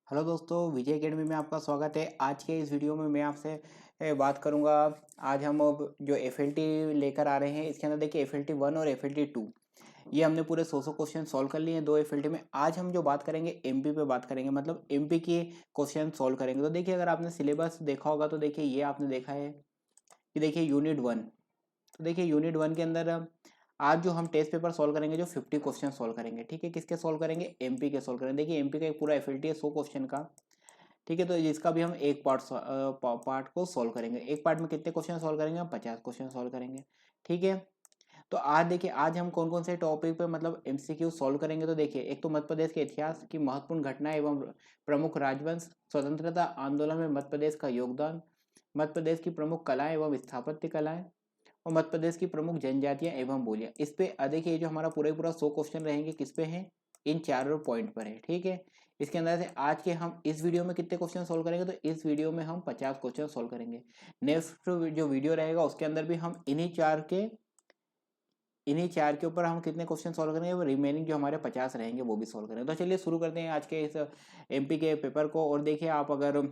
Hello दोस्तों, विजय academy में आपका स्वागत है। आज के इस वीडियो में मैं आपसे बात करूंगा। आज हम अब जो एफएलटी लेकर आ रहे हैं, इसके अंदर देखिए एफएलटी 1 और एफएलटी 2 ये हमने पूरे 100 क्वेश्चन सॉल्व कर लिए हैं दो एफएलटी में। आज हम जो बात करेंगे एमपी पे बात करेंगे, मतलब एमपी के क्वेश्चन सॉल्व करेंगे। तो देखिए, अगर आपने सिलेबस देखा होगा तो देखिए ये आपने देखा है कि देखिए यूनिट 1। तो देखिए यूनिट 1 के अंदर आज जो हम टेस्ट पेपर सॉल्व करेंगे, जो 50 क्वेश्चन सॉल्व करेंगे, ठीक है। किसके सॉल्व करेंगे? एमपी के सॉल्व करेंगे। देखिए एमपी का एक पूरा एफएलटी है 100 क्वेश्चन का, ठीक है। तो इसका भी हम एक पार्ट को सॉल्व करेंगे। एक पार्ट में कितने क्वेश्चन सॉल्व करेंगे? हम 50 क्वेश्चन सॉल्व करेंगे, ठीक है। तो आज देखिए, आज हम कौन कौन से टॉपिक पे मतलब एमसीक्यू सॉल्व करेंगे। तो देखिए, एक तो मध्य प्रदेश के इतिहास की महत्वपूर्ण घटनाएं एवं प्रमुख राजवंश, स्वतंत्रता आंदोलन में मध्य प्रदेश का योगदान, मध्य प्रदेश की प्रमुख कलाएं एवं स्थापत्य कलाएं, और मध्य प्रदेश की प्रमुख जनजातियां एवं बोलियां। इस पे देखिए, ये जो हमारा पूरा 100 क्वेश्चन रहेंगे किस पे हैं? इन चारों पॉइंट पर है, ठीक है। इसके अंदर से आज के हम इस वीडियो में कितने क्वेश्चन सॉल्व करेंगे? तो इस वीडियो में हम 50 क्वेश्चन सॉल्व करेंगे। नेक्स्ट जो वीडियो रहेगा उसके अंदर भी हम इन्हीं चार के ऊपर हम कितने क्वेश्चन सॉल्व करेंगे? वो रिमेनिंग जो हमारे 50 रहेंगे वो भी सॉल्व करेंगे। तो चलिए शुरू करते हैं आज के इस एमपी के पेपर को। और देखिए, आप अगर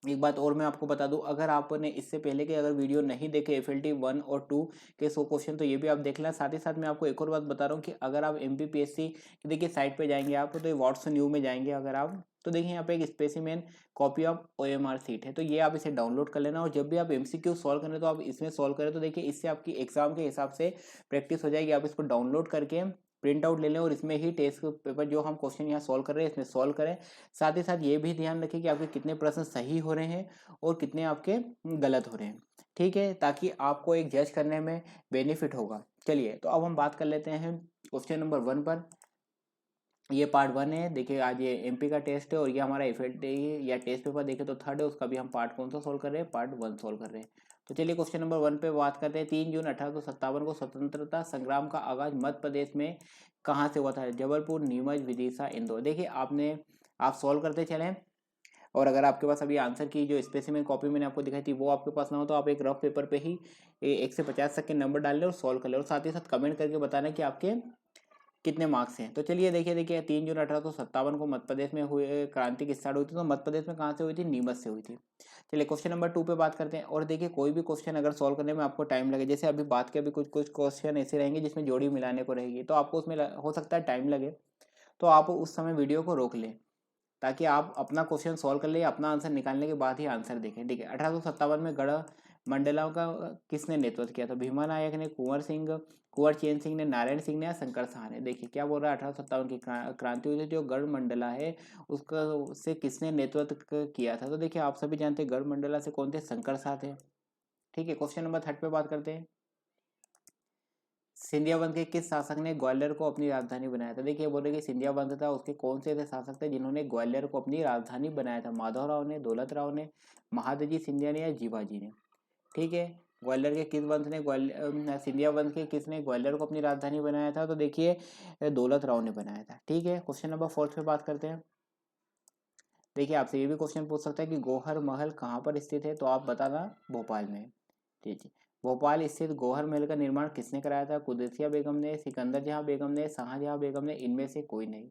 एक बात और मैं आपको बता दूं, अगर आपने इससे पहले के अगर वीडियो नहीं देखे एफएलटी 1 और 2 के 100 क्वेश्चन, तो ये भी आप देख लें। साथ ही साथ मैं आपको एक और बात बता रहा हूँ कि अगर आप एमपीपीएससी की देखिए साइट पे जाएंगे आप, तो ये व्हाट्स न्यू में जाएंगे अगर आप, तो देखिए यहाँ पे एक specimen copy of OMR sheet है, तो ये आप इसे डाउनलोड कर लेना। और जब भी आप एमसीक्यू सॉल्व करें तो आप इसमें सॉल्व करें, तो देखिए इससे आपकी एग्जाम के हिसाब से प्रैक्टिस हो जाएगी। आप इसको डाउनलोड करके प्रिंट आउट ले लें और इसमें ही टेस्ट पेपर जो हम क्वेश्चन यहाँ सॉल्व कर रहे हैं इसमें सॉल्व करें। साथ ही साथ ये भी ध्यान रखें कि आपके कितने प्रश्न सही हो रहे हैं और कितने आपके गलत हो रहे हैं, ठीक है, ताकि आपको एक जज करने में बेनिफिट होगा। चलिए, तो अब हम बात कर लेते हैं क्वेश्चन नंबर 1 पर। ये पार्ट 1 है। देखिए, आज ये एमपी का टेस्ट है और ये हमारा एफएलटी या टेस्ट पेपर देखे तो थर्ड है, उसका भी हम पार्ट कौन सा सॉल्व कर रहे हैं? पार्ट 1 सॉल्व कर रहे हैं। तो चलिए क्वेश्चन नंबर 1 पे बात करते हैं। 3 जून 1857 को स्वतंत्रता संग्राम का आगाज मध्य प्रदेश में कहाँ से हुआ था? जबलपुर, नीमच, विदिशा, इंदौर। देखिए आप सॉल्व करते चलें, और अगर आपके पास अभी आंसर की जो स्पेसिमेन कॉपी मैंने आपको दिखाई थी वो आपके पास ना हो, तो आप एक रफ पेपर पे ही 1 से 50 तक के नंबर डाल लें और सॉल्व कर लें, और साथ ही साथ कमेंट करके बताना कि आपके कितने मार्क्स हैं। तो चलिए देखिए 3 जून 1857 को मध्य प्रदेश में हुए क्रांति की स्टार्ट हुई थी। तो मध्य प्रदेश में कहाँ से हुई थी? नीमच से हुई थी। चलिए क्वेश्चन नंबर 2 पे बात करते हैं। और देखिए, कोई भी क्वेश्चन अगर सॉल्व करने में आपको टाइम लगे, जैसे अभी बात के अभी कुछ कुछ क्वेश्चन ऐसे रहेंगे जिसमें जोड़ी मिलाने को रहेगी, तो आपको उसमें हो सकता है टाइम लगे, तो आप उस समय वीडियो को रोक लें ताकि आप अपना क्वेश्चन सॉल्व कर ले, अपना आंसर निकालने के बाद ही आंसर देखें। ठीक है, 1857 में गढ़ मंडलाओं का किसने नेतृत्व किया था? भीमा नायक ने, कुंवर चैन सिंह ने, नारायण सिंह ने, या शंकर शाह ने? देखिए क्या बोल रहा है, 1857 की क्रांति हुई थी, जो गढ़ मंडला है उसका से किसने नेतृत्व किया था? तो देखिए आप सभी जानते हैं गढ़ मंडला से कौन थे? शंकर शाह थे। ठीक है, क्वेश्चन नंबर 3 पे बात करते हैं। सिंधिया वंश के किस शासक ने ग्वालियर को अपनी राजधानी बनाया था? देखिए बोल रहे कि सिंधिया वंश था, उसके कौन से ऐसे शासक थे जिन्होंने ग्वालियर को अपनी राजधानी बनाया था? माधवराव ने, दौलत राव ने, महादजी सिंधिया ने, या जीवाजी ने? ठीक है, ग्वालियर के किस वंश ने सिंधिया वंश के किसने ग्वालियर को अपनी राजधानी बनाया था? तो देखिए दौलत राव ने बनाया था। ठीक है, क्वेश्चन नंबर 4 पे बात करते हैं। देखिए आपसे ये भी क्वेश्चन पूछ सकता है कि गौहर महल कहाँ पर स्थित है? तो आप बताना भोपाल में। ठीक है, भोपाल स्थित गौहर महल का निर्माण किसने कराया था? कुदसिया बेगम ने, सिकंदर जहां बेगम ने, शाहजहां बेगम ने, इनमें से कोई नहीं।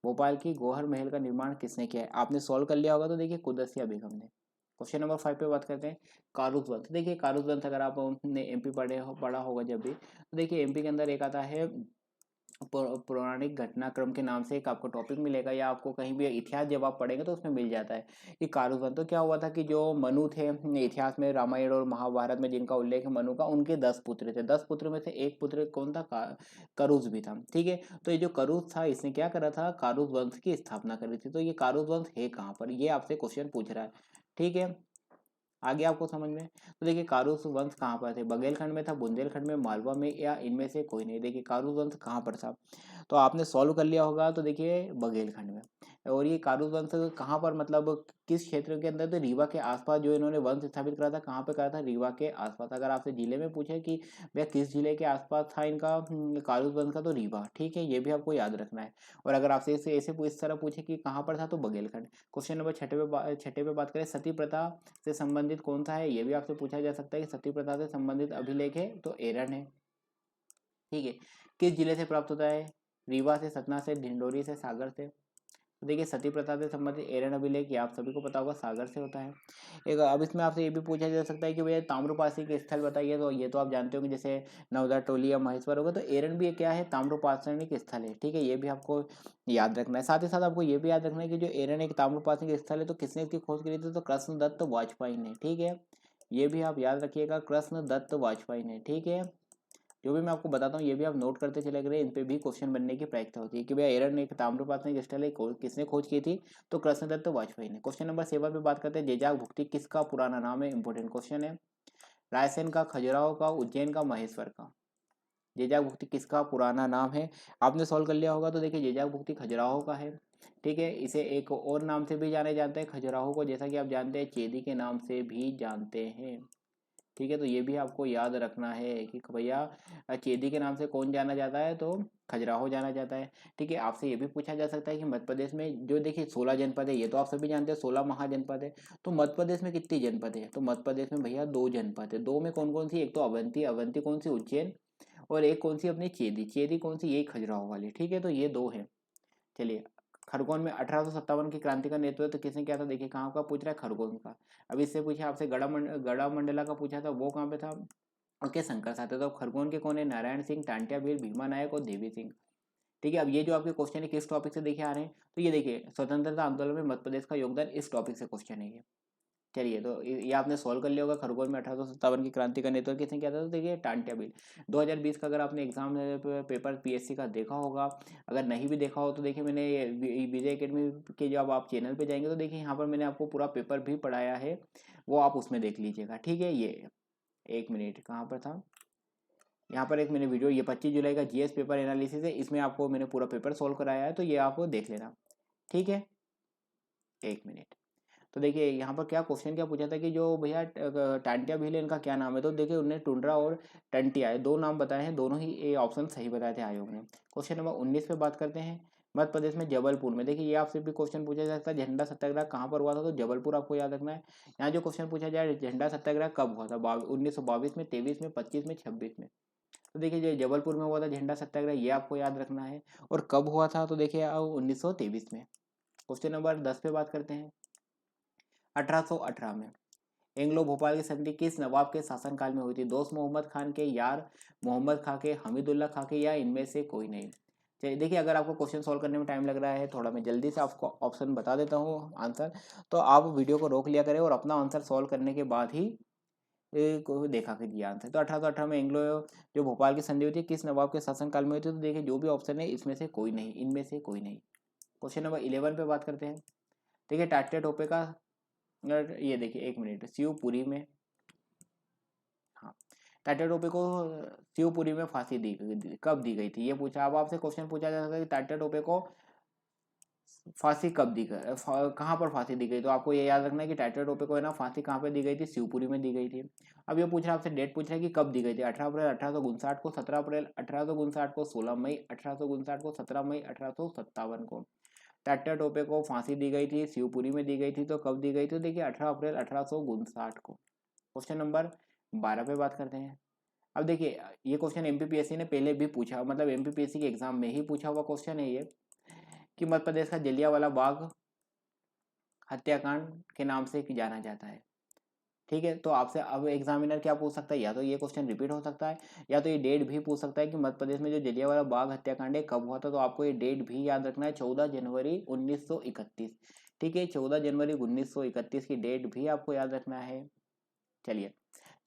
भोपाल की गौहर महल का निर्माण किसने किया है? आपने सॉल्व कर लिया होगा, तो देखिए कुदसिया बेगम ने। क्वेश्चन नंबर 5 पे बात करते हैं। कारूस वंश। देखिए कारूस वंश अगर आपने एमपी पढ़ा होगा जब भी, तो देखिए एमपी के अंदर एक आता है पौराणिक घटनाक्रम के नाम से एक आपको टॉपिक मिलेगा, या आपको कहीं भी इतिहास जब आप पढ़ेंगे तो उसमें मिल जाता है कि कारूवन। तो क्या हुआ था कि जो मनु थे, इतिहास में रामायण और महाभारत में जिनका उल्लेख है मनु का, उनके 10 पुत्र थे। 10 पुत्र में से एक पुत्र कौन था? करुज भी था। ठीक है, तो ये जो करुज था इसने क्या करा था? कारुज वंश की स्थापना करी थी। तो ये कारुज वंश है कहाँ पर, ये आपसे क्वेश्चन पूछ रहा है। ठीक है, आगे आपको समझ में। तो देखिए कारूस वंश कहाँ पर थे? बघेलखंड में था, बुंदेलखंड में, मालवा में, या इनमें से कोई नहीं? देखिए कारूस वंश कहाँ पर था, तो आपने सॉल्व कर लिया होगा, तो देखिए बघेलखंड में। और ये कारूस वंश कहाँ पर, मतलब किस क्षेत्र के अंदर? तो रीवा के आसपास जो इन्होंने वंश स्थापित करा था, कहाँ पे करा था? रीवा के आसपास। अगर आपसे जिले में पूछे कि भैया किस जिले के आसपास था इनका कारूस वंश का, तो रीवा। ठीक है, ये भी आपको याद रखना है। और अगर आपसे ऐसे इस तरह पूछे कि कहाँ पर था, तो बघेलखंड। क्वेश्चन नंबर 6 पे बात करें। सती प्रथा से संबंधित कौन सा है? ये भी आपसे पूछा जा सकता है कि सती प्रथा से संबंधित अभिलेख है, तो एरन है। ठीक है, किस जिले से प्राप्त होता है? रीवा से, सतना से, ढिंडोरी से, सागर से? तो देखिए सती प्रथा से संबंधित एरन अभिलेख ये आप सभी को पता होगा सागर से होता है। एक अब इसमें आपसे ये भी पूछा जा सकता है कि भैया ताम्रपासी के स्थल बताइए, तो ये तो आप जानते होंगे जैसे नवदा टोली या महेश्वर होगा, तो एरन भी क्या है, ताम्रपाषणिक स्थल है। ठीक है, ये भी आपको याद रखना है। साथ ही साथ आपको ये भी याद रखना है कि जो एरन एक ताम्रपाषणिक स्थल है, तो किसने इसकी खोज करी थी, तो कृष्णदत्त वाजपेयी ने। ठीक है, ये भी आप याद रखिएगा, कृष्णदत्त वाजपेयी ने। ठीक है, जो भी मैं आपको बताता हूँ ये भी आप नोट करते चले गए, इन पे भी क्वेश्चन बनने की प्रैक्टिस होती है कि भैया एरन एक ताम्रपाषाणिक स्थल है, किसने खोज की थी, तो कृष्णदत्त वाजपेयी ने। क्वेश्चन नंबर 7 पे बात करते हैं, जेजाक भुक्ति किसका पुराना नाम है, इंपॉर्टेंट क्वेश्चन है। रायसेन का, खजुराहो का, उज्जैन का, महेश्वर का। जेजाक भुक्ति किसका पुराना नाम है, आपने सॉल्व कर लिया होगा। तो देखिए जेजाक भुक्ति खजुराहो का है। ठीक है, इसे एक और नाम से भी जाने जाते हैं खजुराहो को, जैसा कि आप जानते हैं चेदी के नाम से भी जानते हैं। ठीक है, तो ये भी आपको याद रखना है कि भैया चेदी के नाम से कौन जाना जाता है, तो खजुराहो जाना जाता है। ठीक है, आपसे ये भी पूछा जा सकता है कि मध्य प्रदेश में जो देखिए 16 जनपद है, ये तो आप सभी जानते हैं 16 महाजनपद है, तो मध्य प्रदेश में कितनी जनपद है, तो मध्य प्रदेश में भैया 2 जनपद है। 2 में कौन कौन सी, एक तो अवंती, अवंती कौन सी, उज्जैन, और एक कौन सी अपनी चेदी, चेदी कौन सी, यही खजुराहो वाली। ठीक है, तो ये 2 है। चलिए, खरगोन में 1857 की क्रांति का नेतृत्व किसने किया था, देखिए कहाँ का पूछ रहा है, खरगोन का। अब इससे पूछा आपसे गड़ा मंडला का पूछा था, वो कहाँ पे था, ओके शंकर साथ है। तो खरगोन के कौन है, नारायण सिंह, टांटिया भील, भीमा नायक और देवी सिंह। ठीक है, अब ये जो आपके क्वेश्चन है किस टॉपिक से देखिए आ रहे हैं, तो ये देखिए स्वतंत्रता आंदोलन में मध्य प्रदेश का योगदान, इस टॉपिक से क्वेश्चन है ये। चलिए, तो ये आपने सॉल्व कर लिया होगा। खरगोन में 1857 की क्रांति का नेतृत्व किसने किया था, तो देखिए टांटिया भील। 2020 का अगर आपने एग्जाम पेपर पीएससी का देखा होगा, अगर नहीं भी देखा हो तो देखिए मैंने विजय अकेडमी के जब आप चैनल पे जाएंगे तो देखिए यहाँ पर मैंने आपको पूरा पेपर भी पढ़ाया है, वो आप उसमें देख लीजिएगा। ठीक है, ये 1 मिनट कहाँ पर था, यहाँ पर एक मैंने वीडियो, ये 25 जुलाई का जीएस पेपर एनालिसिस है, इसमें आपको मैंने पूरा पेपर सोल्व कराया है, तो ये आप देख लेना। ठीक है, 1 मिनट। तो देखिए यहाँ पर क्या क्वेश्चन क्या पूछा था कि जो भैया टांटिया भील है, इनका क्या नाम है, तो देखिए उन्हें टुंड्रा और टंटिया है, 2 नाम बताए हैं, दोनों ही ये ऑप्शन सही बताए थे आयोग ने। क्वेश्चन नंबर 19 पे बात करते हैं, मध्य प्रदेश में जबलपुर में, देखिए ये आपसे भी क्वेश्चन पूछा जा सकता है, झंडा सत्याग्रह कहाँ पर हुआ था, तो जबलपुर आपको याद रखना है। यहाँ जो क्वेश्चन पूछा जाए, झंडा सत्याग्रह कब हुआ था, 1922 में, 23 में, 25 में, 26 में। तो देखिए जो जबलपुर में हुआ था झंडा सत्याग्रह, ये आपको याद रखना है। और कब हुआ था, तो देखिए 1923 में। क्वेश्चन नंबर 10 पे बात करते हैं, 1818 में एंग्लो भोपाल की संधि किस नवाब के शासनकाल में हुई थी, दोस्त मोहम्मद खान के, यार मोहम्मद खां के, हमीदुल्ला खां के, या इनमें से कोई नहीं। चलिए देखिए, अगर आपको क्वेश्चन सॉल्व करने में टाइम लग रहा है, थोड़ा मैं जल्दी से आपको ऑप्शन बता देता हूँ आंसर, तो आप वीडियो को रोक लिया करें और अपना आंसर सॉल्व करने के बाद ही को देखा कीजिए आंसर। तो 1818 में एंग्लो जो भोपाल की संधि हुई थी किस नवाब के शासनकाल में हुई थी, तो देखिए जो भी ऑप्शन है इसमें से कोई नहीं, इनमें से कोई नहीं। क्वेश्चन नंबर 11 पे बात करते हैं, देखिए टाटे टोपे का, ये देखिए 1 मिनट, शिवपुरी में, हाँ, टाटा टोपे को शिवपुरी में फांसी कब दी गई थी, ये पूछा। अब आपसे क्वेश्चन पूछा जा सकता है कि टाटा टोपे को फांसी कब दी गई, कहाँ पर फांसी दी गई, तो आपको ये याद रखना है कि टाटा टोपे को है ना फांसी कहाँ पे दी गई थी, शिवपुरी में दी गई थी। अब ये पूछ रहा है आपसे, डेट पूछ रहा है कि कब दी गई थी, 18 अप्रैल 1859 को, 17 अप्रैल 1859 को, 16 मई 1859 को, 17 मई 1857 को टाटा टोपे को फांसी दी गई थी, शिवपुरी में दी गई थी, तो कब दी गई थी, देखिए 18 अप्रैल 1859 को। क्वेश्चन नंबर 12 पे बात करते हैं। अब देखिए ये क्वेश्चन एमपीपीएससी ने पहले भी पूछा, मतलब एमपीपीएससी के एग्जाम में ही पूछा हुआ क्वेश्चन है ये, कि मध्य प्रदेश का जलियांवाला बाग हत्याकांड के नाम से जाना जाता है। ठीक है, तो आपसे अब एग्जामिनर क्या पूछ सकता है, या तो ये क्वेश्चन रिपीट हो सकता है, या तो ये डेट भी पूछ सकता है कि मध्य प्रदेश में जो जलियांवाला बाग हत्याकांड है कब हुआ था, तो आपको ये डेट भी याद रखना है, 14 जनवरी 1931। ठीक है, 14 जनवरी 1931 की डेट भी आपको याद रखना है। चलिए,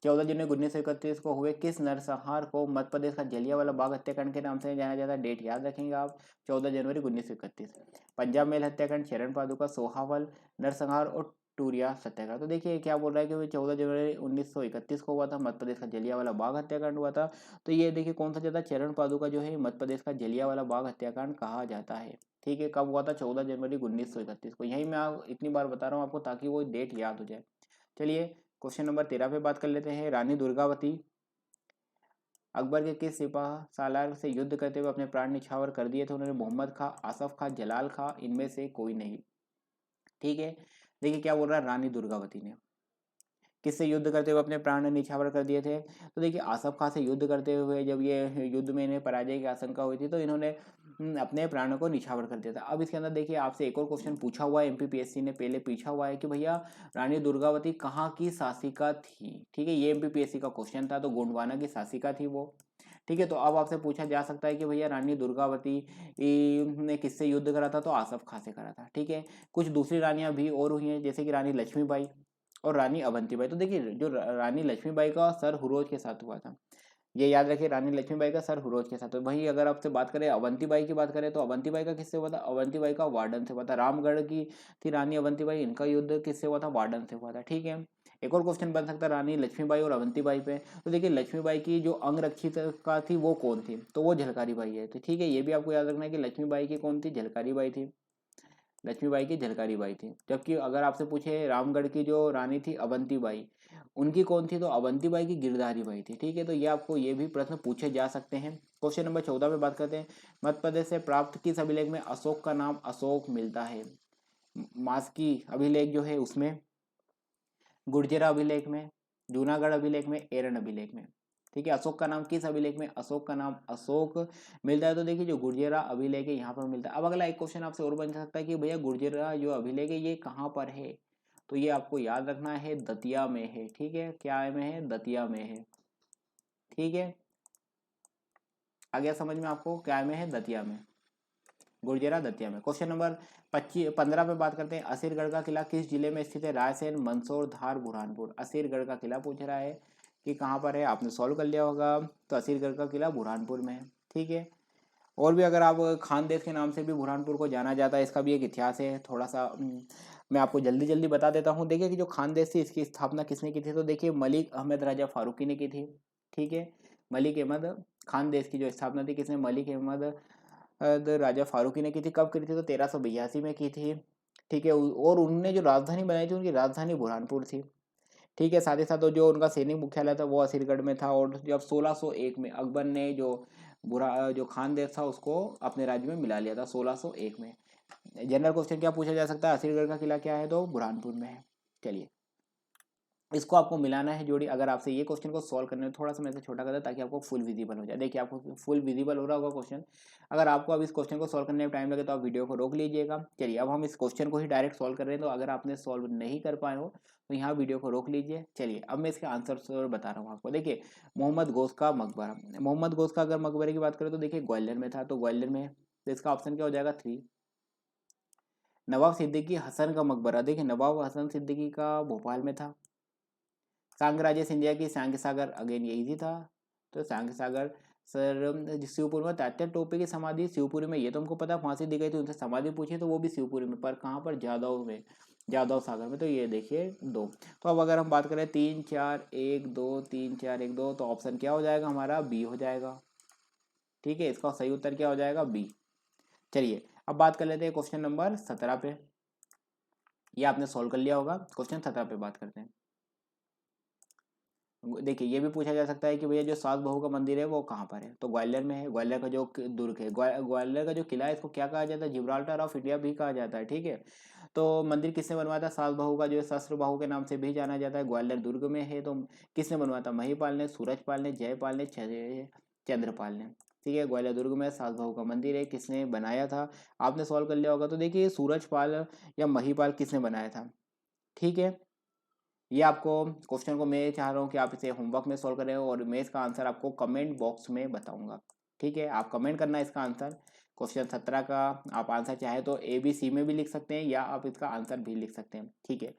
14 जनवरी 1931 को हुए किस नरसंहार को मध्य प्रदेश का जलियांवाला बाग हत्याकांड के नाम से जाना जाता है, डेट याद रखेंगे आप, 14 जनवरी 1931। पंजाब मेल हत्याकांड, चरण पादुका, सोहावल नरसंहार और टूरिया सत्याग्रह। तो देखिए क्या बोल रहा है कि 14 जनवरी 1931 को हुआ था, मध्य प्रदेश का जलियांवाला बाग हत्याकांड हुआ था। तो ये देखिए कौन सा जाता है, चरण पादुका जो है मध्य प्रदेश का जलियांवाला बाग हत्याकांड कहा जाता है। ठीक है, कब हुआ था, 14 जनवरी 1931 को। यही मैं इतनी बार बता रहा हूँ आपको ताकि वो डेट याद हो जाए। चलिए, क्वेश्चन नंबर 13 पे बात कर लेते हैं, रानी दुर्गावती अकबर के किस सिपाह सालार से युद्ध करते हुए अपने प्राण निछावर कर दिए थे, उन्होंने मोहम्मद खां, आसफ खां, जलाल खां, इनमें से कोई नहीं। ठीक है, देखिए क्या बोल रहा है, रानी दुर्गावती ने किससे युद्ध करते हुए अपने प्राण निछावर कर दिए थे, तो देखिए आसफ खां से युद्ध करते हुए जब ये युद्ध में इन्हें पराजय की आशंका हुई थी, तो इन्होंने अपने प्राणों को निछावर कर दिया था। अब इसके अंदर देखिए आपसे एक और क्वेश्चन पूछा हुआ है, एमपीपीएससी ने पहले पूछा हुआ है कि भैया रानी दुर्गावती कहाँ की शासिका थी। ठीक है, ये एमपीपीएससी का क्वेश्चन था, तो गोंडवाना की शासिका थी वो। ठीक है, तो अब आपसे पूछा जा सकता है कि भैया रानी दुर्गावती ने किससे युद्ध करा था, तो आसफ खां से करा था। ठीक है, कुछ दूसरी रानियां भी और हुई हैं, जैसे कि रानी लक्ष्मीबाई और रानी अवंतीबाई। तो देखिए जो रानी लक्ष्मीबाई का सर हुरोज के साथ हुआ था, ये याद रखिए, रानी लक्ष्मीबाई का सर हुरोज के साथ। तो वहीं अगर आपसे बात करें अवंतीबाई की बात करें, तो अवंतीबाई का किससे हुआ था, अवंतीबाई का वार्डन से हुआ था। रामगढ़ की थी रानी अवंतीबाई, इनका युद्ध किससे हुआ था, वार्डन से हुआ था। ठीक है, एक और क्वेश्चन बन सकता है रानी लक्ष्मीबाई और अवंतीबाई पे। तो देखिए लक्ष्मीबाई की जो अंगरक्षित का थी वो कौन थी, तो वो झलकारी बाई है। तो ठीक है, ये भी आपको याद रखना है कि लक्ष्मीबाई की कौन थी, झलकारी बाई थी। लक्ष्मीबाई की झलकारी बाई थी। जबकि अगर आपसे पूछे रामगढ़ की जो रानी थी अवंतीबाई, उनकी कौन थी, तो अवंतीबाई की गिरधारी बाई थी। ठीक है, तो ये आपको ये भी प्रश्न पूछे जा सकते हैं। क्वेश्चन नंबर 14 पे बात करते हैं। मध्य प्रदेश से प्राप्त किस अभिलेख में अशोक का नाम अशोक मिलता है। मास्की अभिलेख जो है उसमें, गुर्जरा अभिलेख में, जूनागढ़ अभिलेख में, एरन अभिलेख में। ठीक है, अशोक का नाम किस अभिलेख में अशोक का नाम अशोक मिलता है, तो देखिए जो गुर्जरा अभिलेख है यहाँ पर मिलता है। अब अगला एक क्वेश्चन आपसे और बन सकता है कि भैया गुर्जरा जो अभिलेख है ये कहाँ पर है, तो ये आपको याद रखना है दतिया में है। ठीक है, क्या में है, दतिया में है। ठीक है, आ गया समझ में आपको, क्या में है, दतिया में, गुर्जरा दतिया में। क्वेश्चन नंबर 15 पे बात करते हैं। असीरगढ़ का किला किस जिले में स्थित है, रायसेन, मंदसौर, धार, बुरहानपुर। असीरगढ़ का किला पूछ रहा है कि कहाँ पर है, आपने सॉल्व कर लिया होगा, तो असीरगढ़ का किला बुरहानपुर में है। ठीक है, और भी अगर आप खानदेश के नाम से भी बुरहानपुर को जाना जाता है, इसका भी एक इतिहास है थोड़ा सा, मैं आपको जल्दी जल्दी बता देता हूँ। देखिए कि जो खानदेश थी इसकी स्थापना किसने की थी, तो देखिए मलिक अहमद राजा फारूकी ने की थी। ठीक है, मलिक अहमद, खानदेश की जो स्थापना थी किसने, मलिक अहमद राजा फारूकी ने की थी। कब की थी, तो 1382 में की थी। ठीक है, और उन्होंने जो राजधानी बनाई थी उनकी राजधानी बुरहानपुर थी। ठीक है, साथ ही साथ जो उनका सैनिक मुख्यालय था वो असीरगढ़ में था। और जब 1601 में अकबर ने जो खानदेश था उसको अपने राज्य में मिला लिया था 1601 में। जनरल क्वेश्चन क्या पूछा जा सकता है, असीरगढ़ का किला क्या है, तो बुरहानपुर में है। चलिए, इसको आपको मिलाना है जोड़ी। अगर आपसे ये क्वेश्चन को सॉल्व करने में थोड़ा सा मैं इसे छोटा कर दे ताकि आपको फुल विजिबल हो जाए। देखिए आपको फुल विजिबल हो रहा होगा क्वेश्चन। अगर आपको अब इस क्वेश्चन को सॉल्व करने में टाइम लगे तो आप वीडियो को रोक लीजिएगा। चलिए, अब हम इस क्वेश्चन को ही डायरेक्ट सॉल्व कर रहे हैं, तो अगर आपने सॉल्व नहीं कर पाए हो तो यहाँ वीडियो को रोक लीजिए। चलिए, अब मैं इसके आंसर बता रहा हूँ आपको। देखिए, मोहम्मद गोस का मकबरा, मोहम्मद गोस का अगर मकबरे की बात करें तो देखिए ग्वालियर में था, तो ग्वालियर में, तो इसका ऑप्शन क्या हो जाएगा, 3। नवाब सिद्दीकी हसन का मकबरा, देखिए नवाब हसन सिद्दीकी का भोपाल में था। सांगराजे सिंधिया की सांग सागर, अगेन यही ही था, तो सांग सागर। सर शिवपुरी में तात्या टोपे की समाधि शिवपुरी में, ये तो हमको पता, फांसी दी गई थी, उनसे समाधि पूछी तो वो भी शिवपुरी में, पर कहाँ पर, जादव में, जादव सागर में। तो ये देखिए 2। तो अब अगर हम बात करें 3 4 1 2, 3 4 1 2, तो ऑप्शन क्या हो जाएगा हमारा, बी हो जाएगा। ठीक है, इसका सही उत्तर क्या हो जाएगा, बी। चलिए, अब बात कर लेते हैं क्वेश्चन नंबर 17 पे। ये आपने सोल्व कर लिया होगा। क्वेश्चन 17 पे बात करते हैं। देखिए, ये भी पूछा जा सकता है कि भैया जो सात बहू का मंदिर है वो कहाँ पर है, तो ग्वालियर में है। ग्वालियर का जो दुर्ग है, ग्वालियर का जो किला है इसको क्या कहा जाता है, जिब्राल्टर ऑफ इंडिया भी कहा जाता है। ठीक है, तो मंदिर किसने बनवाया था, सात बहू का जो शस्त्र बाहू के नाम से भी जाना जाता है, ग्वालियर दुर्ग में है। तो किसने बनवाया था, महिपाल ने, सूरजपाल ने, जयपाल ने, चंद्रपाल ने। ठीक है, ग्वालियर दुर्ग में सात बहू का मंदिर है, किसने बनाया था, आपने सॉल्व कर लिया होगा। तो देखिए सूरजपाल या महिपाल किसने बनाया था। ठीक है, ये आपको क्वेश्चन को मैं चाह रहा हूँ कि आप इसे होमवर्क में सॉल्व करें, और मैं इसका आंसर आपको कमेंट बॉक्स में बताऊंगा। ठीक है, आप कमेंट करना इसका आंसर। क्वेश्चन 17 का आप आंसर चाहे तो ABC में भी लिख सकते हैं, या आप इसका आंसर भी लिख सकते हैं। ठीक है,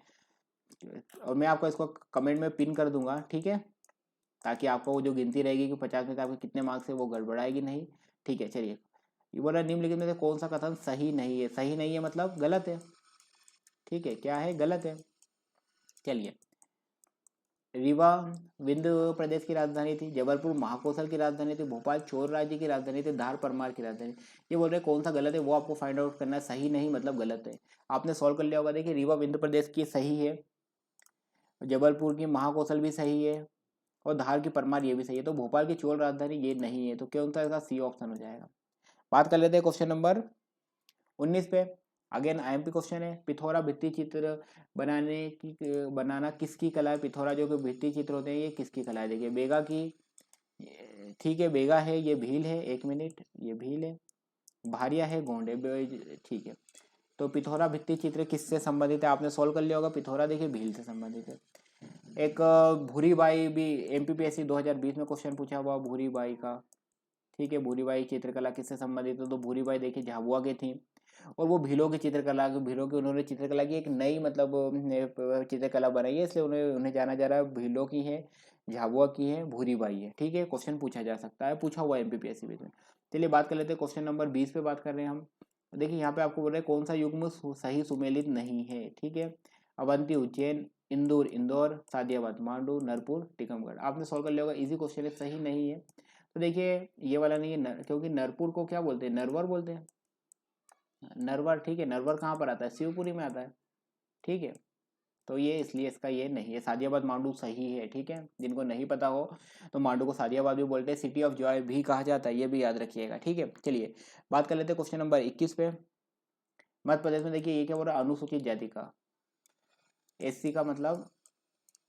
और मैं आपको इसको कमेंट में पिन कर दूंगा। ठीक है, ताकि आपको वो जो गिनती रहेगी कि 50 में से आपके कितने मार्क्स है वो गड़बड़ाएगी नहीं। ठीक है, चलिए, ये बोला निम्नलिखित में से कौन सा कथन सही नहीं है, सही नहीं है मतलब गलत है। ठीक है, क्या है, गलत है। चलिए, रीवा विंध्य प्रदेश की राजधानी थी, जबलपुर महाकौशल की राजधानी थी, भोपाल चोर राज्य की राजधानी थी, धार परमार की राजधानी। ये बोल रहे कौन सा गलत है, वो आपको फाइंड आउट करना है। सही नहीं मतलब गलत है, आपने सॉल्व कर लिया होगा। देखिए, रीवा विंध्य प्रदेश की सही है, जबलपुर की महाकौशल भी सही है, और धार की परमार ये भी सही है। तो भोपाल की चोर राजधानी ये नहीं है, तो कौन सा इसका सी ऑप्शन हो जाएगा। बात कर लेते हैं क्वेश्चन नंबर 19 पे। अगेन IMP क्वेश्चन है। पिथौरा भित्ति चित्र बनाना किसकी कला है, पिथौरा जो कि भित्ति चित्र होते हैं ये किसकी कला है। देखिए, बेगा की, ठीक है बेगा है, ये भील है, 1 मिनट, ये भील है, भारिया है, गोंड है, ठीक है। तो पिथौरा भित्ति चित्र किससे संबंधित है, आपने सॉल्व कर लिया होगा। पिथौरा देखिए भील से संबंधित है। एक भूरीबाई भी एमपीपीएससी 2020 में क्वेश्चन पूछा हुआ भूरीबाई का, ठीक है। भूरीबाई चित्रकला किससे संबंधित है, तो भूरीबाई देखिए झाबुआ की थी और वो भीलों की चित्रकला, भीलों की उन्होंने चित्रकला की एक नई मतलब चित्रकला बनाई है, इसलिए उन्हें जाना जा रहा है। भीलों की है, झाबुआ की है, भूरीबाई है, ठीक है। क्वेश्चन पूछा जा सकता है, पूछा हुआ एमपीपीएससी में। चलिए बात कर लेते हैं क्वेश्चन नंबर 20 पे बात कर रहे हैं हम। देखिए यहाँ पे आपको बोल रहे हैं कौन सा युग्म सही सुमेलित नहीं है, ठीक है। अवंती उज्जैन, इंदौर इंदौर, सादियाबाद मांडू, नरपुर टीकमगढ़। आपने सॉल्व कर लिया होगा, इजी क्वेश्चन है, सही नहीं है। तो देखिए ये वाला नहीं है, क्योंकि नरपुर को क्या बोलते हैं, नरवर बोलते हैं, नरवर, ठीक है। नरवर कहाँ पर आता है, शिवपुरी में आता है, ठीक है। तो ये इसलिए इसका ये नहीं है। सादियाबाद मांडू सही है, ठीक है। जिनको नहीं पता हो तो मांडू को सादियाबाद भी बोलते हैं, सिटी ऑफ जॉय भी कहा जाता है, ये भी याद रखिएगा, ठीक है। चलिए बात कर लेते हैं क्वेश्चन नंबर 21 पे। मध्य प्रदेश में देखिए ये क्या बोल रहा है, अनुसूचित जाति का, एससी का मतलब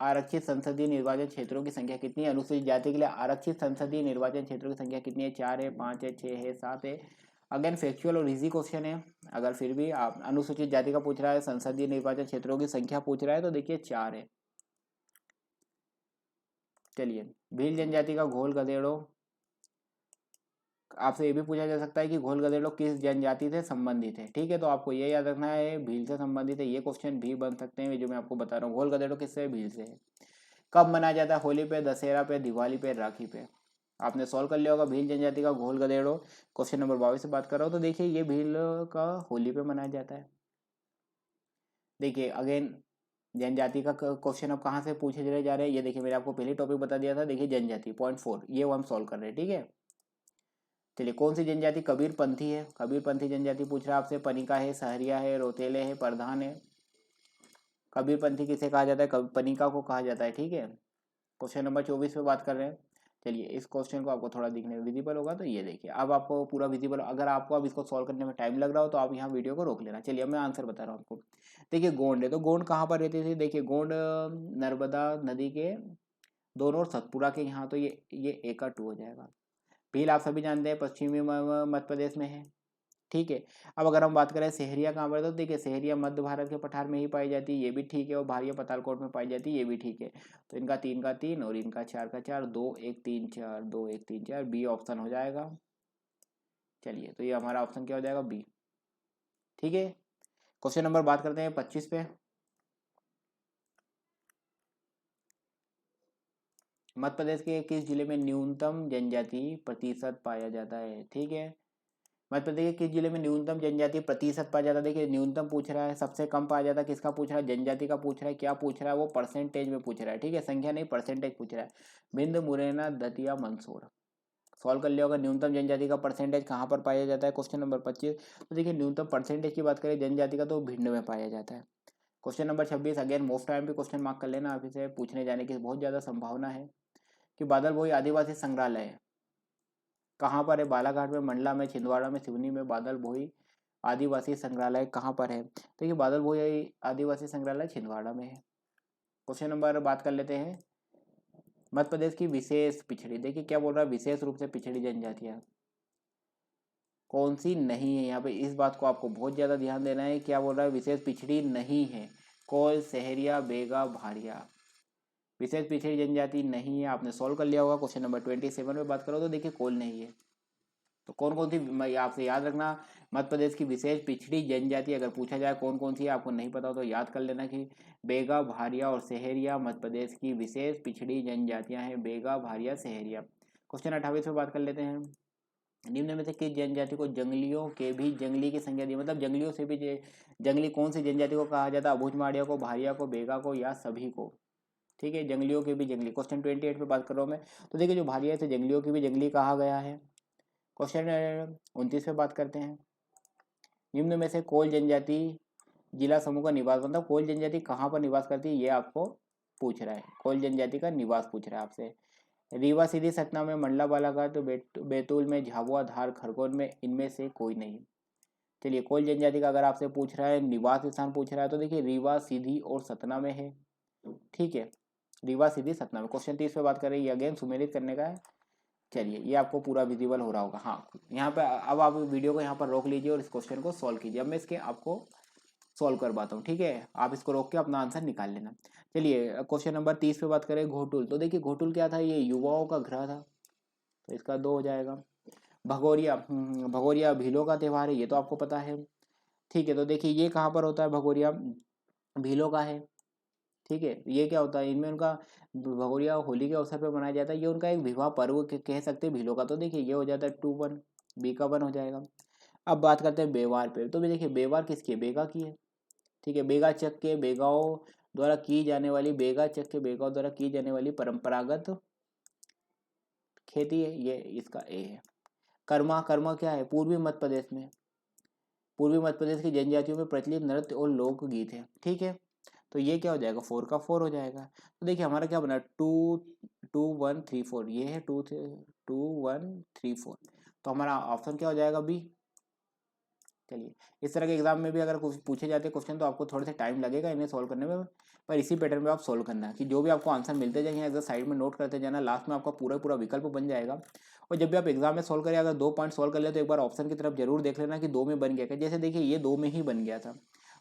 आरक्षित संसदीय निर्वाचन क्षेत्रों की संख्या कितनी है। अनुसूचित जाति के लिए आरक्षित संसदीय निर्वाचन क्षेत्रों की संख्या कितनी है, 4 है, 5 है, 6 है, 7 है। अगेन फैक्चुअल और इजी क्वेश्चन है। अगर फिर भी आप अनुसूचित जाति का पूछ रहा है, संसदीय निर्वाचन क्षेत्रों की संख्या पूछ रहा है, तो देखिए 4 है। चलिए भील जनजाति का घोल गधेड़ो, आपसे ये भी पूछा जा सकता है कि घोल गधेड़ो किस जनजाति से संबंधित है, ठीक है। तो आपको ये याद रखना है भील से संबंधित है, ये क्वेश्चन भी बन सकते हैं जो मैं आपको बता रहा हूँ। घोल गधेड़ो किससे है, भील से है। कब मनाया जाता है, होली पे, दशहरा पे, दिवाली पे, राखी पे। आपने सॉल्व कर लिया होगा भील जनजाति का घोल गधेड़ो। क्वेश्चन नंबर 22 से बात कर रहा हूँ। तो देखिए ये भील का होली पे मनाया जाता है। देखिए अगेन जनजाति का क्वेश्चन अब कहाँ से पूछे जा रहे हैं, ये देखिए मैंने आपको पहले टॉपिक बता दिया था। देखिए जनजाति पॉइंट 4 ये वो हम सॉल्व कर रहे हैं, ठीक है। चलिए कौन सी जनजाति कबीर पंथी है, कबीर पंथी जनजाति पूछ रहा है आपसे। पनिका है, सहरिया है, रोतेले है, प्रधान है। कबीर पंथी किसे कहा जाता है, पनिका को कहा जाता है, ठीक है। क्वेश्चन नंबर 24 पे बात कर रहे हैं। चलिए इस क्वेश्चन को आपको थोड़ा दिखने में विजिबल होगा, तो ये देखिए अब आपको पूरा विजिबल। अगर आपको अब इसको सॉल्व करने में टाइम लग रहा हो तो आप यहाँ वीडियो को रोक लेना। चलिए अब मैं आंसर बता रहा हूँ आपको। देखिए गोंड है, तो गोंड कहाँ पर रहती थी, देखिए गोंड नर्मदा नदी के दोनों और सतपुरा के यहाँ, तो ये एका 2 हो जाएगा। भील आप सभी जानते हैं पश्चिमी मध्य प्रदेश में है, ठीक है। अब अगर हम बात करें सहरिया कहाँ पर है, तो देखिए सहरिया मध्य भारत के पठार में ही पाई जाती है, ये भी ठीक है। और भारिया पतालकोट में पाई जाती है, ये भी ठीक है। तो इनका 3 का 3 और इनका 4 का 4, 2 1 3 4, 2 1 3 4, बी ऑप्शन हो जाएगा। चलिए तो ये हमारा ऑप्शन क्या हो जाएगा, बी, ठीक है। क्वेश्चन नंबर बात करते हैं 25 पे। मध्य प्रदेश के किस जिले में न्यूनतम जनजाति प्रतिशत पाया जाता है, ठीक है। मध्य प्रदेश के किस जिले में न्यूनतम जनजाति प्रतिशत पाया जाता है। देखिए न्यूनतम पूछ रहा है, सबसे कम पाया जाता है किसका पूछ रहा है, जनजाति का पूछ रहा है। क्या पूछ रहा है, वो परसेंटेज में पूछ रहा है, ठीक है। संख्या नहीं परसेंटेज पूछ रहा है। बिंद मुरैना दतिया मंदसौर। सॉल्व कर लिया होगा। न्यूनतम जनजाति का परसेंटेज कहाँ पर पाया जाता है, क्वेश्चन नंबर 25। तो देखिए न्यूनतम परसेंटेज की बात करें जनजाति का, तो भिंड में पाया जाता है। Question number 26 again most time पे क्वेश्चन मार्क कर लेना, आप इसे पूछने जाने की बहुत ज़्यादा संभावना है। कि बादल भोई आदिवासी संग्रहालय कहाँ पर है, बालाघाट में, मंडला में, छिंदवाड़ा में, सिवनी में। बादल भोई आदिवासी संग्रहालय कहाँ पर है, तो ये बादल भोई आदिवासी संग्रहालय छिंदवाड़ा में है। क्वेश्चन नंबर बात कर लेते हैं मध्य प्रदेश की विशेष पिछड़ी। देखिए क्या बोल रहा है, विशेष रूप से पिछड़ी जनजातियाँ कौन सी नहीं है। यहाँ पे इस बात को आपको बहुत ज़्यादा ध्यान देना है। क्या बोल रहा है, विशेष पिछड़ी नहीं है। कोल, सहरिया, बेगा, भारिया विशेष पिछड़ी जनजाति नहीं है। आपने सॉल्व कर लिया होगा। क्वेश्चन नंबर 27 में बात करो तो देखिए कोल नहीं है। तो कौन कौन सी, आपसे याद रखना मध्य प्रदेश की विशेष पिछड़ी जनजाति अगर पूछा जाए कौन कौन सी है, आपको नहीं पता हो तो याद कर लेना कि बेगा, भारिया और सहरिया मध्य प्रदेश की विशेष पिछड़ी जनजातियां हैं। बेगा, भारिया, सहरिया। क्वेश्चन 28 में बात कर लेते हैं। निम्न में से किस जनजाति को जंगलियों के भी जंगली की संज्ञा दी, मतलब जंगलियों से भी जंगली कौन सी जनजाति को कहा जाता है, अबूझमाड़िया को, भारिया को, बेगा को, या सभी को, ठीक है। जंगलियों के भी जंगली। क्वेश्चन 28 पे बात कर रहा हूँ मैं। तो देखिए जो भारिया है जंगलियों की भी जंगली कहा गया है। क्वेश्चन 29 पे बात करते हैं। निम्न में से कोल जनजाति जिला समूह का निवास, मतलब कोल जनजाति कहाँ पर निवास करती है, ये आपको पूछ रहा है। कोल जनजाति का निवास पूछ रहा है आपसे। रीवा, सीधी, सतना में, मंडला, बालाघाट, तो बैतूल में, झाबुआ, धार, खरगोन में, इनमें से कोई नहीं। चलिए कोल जनजाति का अगर आपसे पूछ रहा है, निवास स्थान पूछ रहा है, तो देखिए रीवा, सीधी और सतना में है, ठीक है। रीवा, सीधी, सतना में। क्वेश्चन 30 पे बात कर रही है, अगेन सुमेलित करने का है। चलिए ये आपको पूरा विजिबल हो रहा होगा। हाँ, यहाँ पे अब आप वीडियो को यहाँ पर रोक लीजिए और इस क्वेश्चन को सॉल्व कीजिए। अब मैं इसके आपको सॉल्व करवाता हूँ, ठीक है। आप इसको रोक के अपना आंसर निकाल लेना। चलिए क्वेश्चन नंबर 30 पे बात करें, घोटुल। तो देखिए घोटुल क्या था, ये युवाओं का ग्रह था, तो इसका 2 हो जाएगा। भगोरिया, भगोरिया भीलों का त्यौहार है, ये तो आपको पता है, ठीक है। तो देखिए ये कहाँ पर होता है, भगोरिया भीलों का है, ठीक है। ये क्या होता है, इनमें उनका भगोरिया होली के अवसर पर मनाया जाता है, ये उनका एक विवाह पर्व कह सकते हैं भीलों का। तो देखिए ये हो जाता है 2-1, बी का 1 हो जाएगा। अब बात करते हैं बेवार पे। तो भी देखिए बेवार किसकी है, बेगा की है, ठीक है। बेगा चक के बेगाओं द्वारा की जाने वाली, बेगा चक के बेगाओं द्वारा की जाने वाली परंपरागत खेती है, ये इसका ए है। कर्मा, कर्मा क्या है, पूर्वी मध्य प्रदेश में, पूर्वी मध्य प्रदेश की जनजातियों में प्रचलित नृत्य और लोकगीत है, ठीक है। तो ये क्या हो जाएगा, 4 का 4 हो जाएगा। तो देखिए हमारा क्या बना, 2 2 1 3 4, ये है 2 2 1 3 4, तो हमारा ऑप्शन क्या हो जाएगा, बी। चलिए इस तरह के एग्जाम में भी अगर कुछ पूछे जाते क्वेश्चन तो आपको थोड़ा सा टाइम लगेगा इन्हें सॉल्व करने में, पर इसी पैटर्न में आप सॉल्व करना कि जो भी आपको आंसर मिलते जाएंगे एज साइड में नोट करते जाना, लास्ट में आपका पूरा पूरा विकल्प बन जाएगा। और जब भी आप एग्जाम में सॉल्व करें, अगर 2 पॉइंट सॉल्व कर ले तो एक बार ऑप्शन की तरफ जरूर देख लेना कि 2 में बन गया क्या। जैसे देखिए ये 2 में ही बन गया था,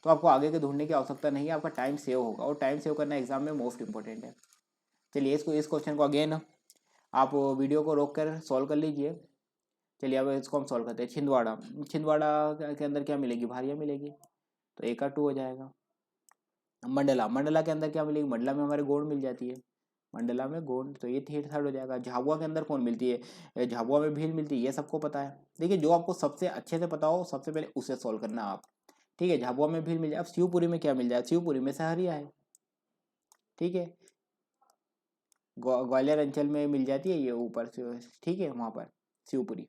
तो आपको आगे के ढूंढने की आवश्यकता नहीं है, आपका टाइम सेव होगा, और टाइम सेव करना एग्जाम में मोस्ट इंपॉर्टेंट है। चलिए इस क्वेश्चन को अगेन आप वीडियो को रोक कर सॉल्व कर लीजिए। चलिए अब इसको हम सॉल्व करते हैं। छिंदवाड़ा, छिंदवाड़ा के अंदर क्या मिलेगी, भारिया मिलेगी, तो ए का 2 हो जाएगा। मंडला, मंडला के अंदर क्या मिलेगी, मंडला में हमारे गोंड मिल जाती है, मंडला में गोंड, तो ये थर्ड हो जाएगा। झाबुआ के अंदर कौन मिलती है, झाबुआ में भील मिलती है, ये सबको पता है। देखिए जो आपको सबसे अच्छे से पता हो सबसे पहले उसे सॉल्व करना आप, ठीक है। झाबुआ में भील मिल जाए। अब शिवपुरी में क्या मिल जाए, शिवपुरी में सहरिया है, ठीक है। ग्वालियर अंचल में मिल जाती है ये ऊपर से, ठीक है, वहाँ पर शिवपुरी।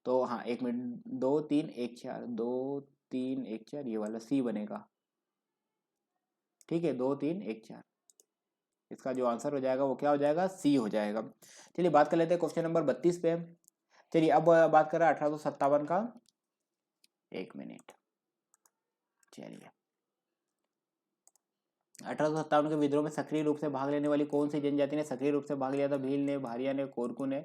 तो हाँ 1 मिनट, 2 3 1 4, 2 3 1 4, ये वाला सी बनेगा, ठीक है। 2 3 1 4, इसका जो आंसर हो जाएगा वो क्या हो जाएगा, सी हो जाएगा। चलिए बात कर लेते हैं क्वेश्चन नंबर 32 पे। चलिए अब बात कर रहे हैं 1857 का, 1 मिनट। चलिए 1857 के विद्रोह में सक्रिय रूप से भाग लेने वाली कौन सी जनजाति ने सक्रिय रूप से भाग लिया था, भील ने, भारिया ने, कोरकू ने,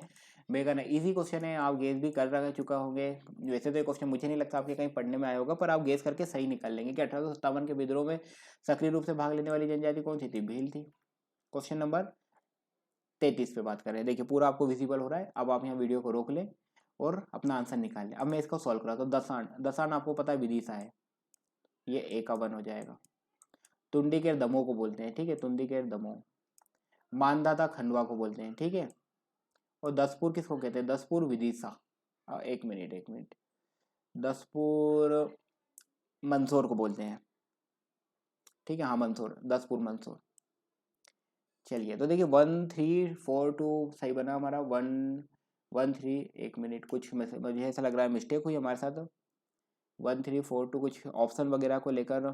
मेगा ने। इजी क्वेश्चन है, आप गेस भी कर रह चुका होंगे। वैसे तो ये क्वेश्चन मुझे नहीं लगता आपके कहीं पढ़ने में आया होगा, पर आप गेस करके सही निकाल लेंगे कि 1857 के विद्रोह में सक्रिय रूप से भाग लेने वाली जनजाति कौन सी थी, भील थी। क्वेश्चन नंबर 33 पे बात करें, देखिए पूरा आपको विजिबल हो रहा है। अब आप यहाँ वीडियो को रोक लें और अपना आंसर निकाल लें। अब मैं इसको सॉल्व करा तो दसाण, दसाण आपको पता है विदिशा है, ये ए का 1 हो जाएगा। तुंडी के दमों को बोलते हैं, ठीक है, तुंडी के दमों। मानदाता खंडवा को बोलते हैं, ठीक है। और दसपुर किसको कहते हैं, दसपुर विदिशा। 1 मिनट 1 मिनट, दसपुर मंदसौर को बोलते हैं, ठीक है, हाँ मंदसौर, दसपुर मंदसौर। चलिए तो देखिए 1 3 4 2 सही बना हमारा, 1 1 3। 1 मिनट, कुछ मुझे ऐसा लग रहा है मिस्टेक हुई हमारे साथ, 1 3 4 2 कुछ ऑप्शन वगैरह को लेकर।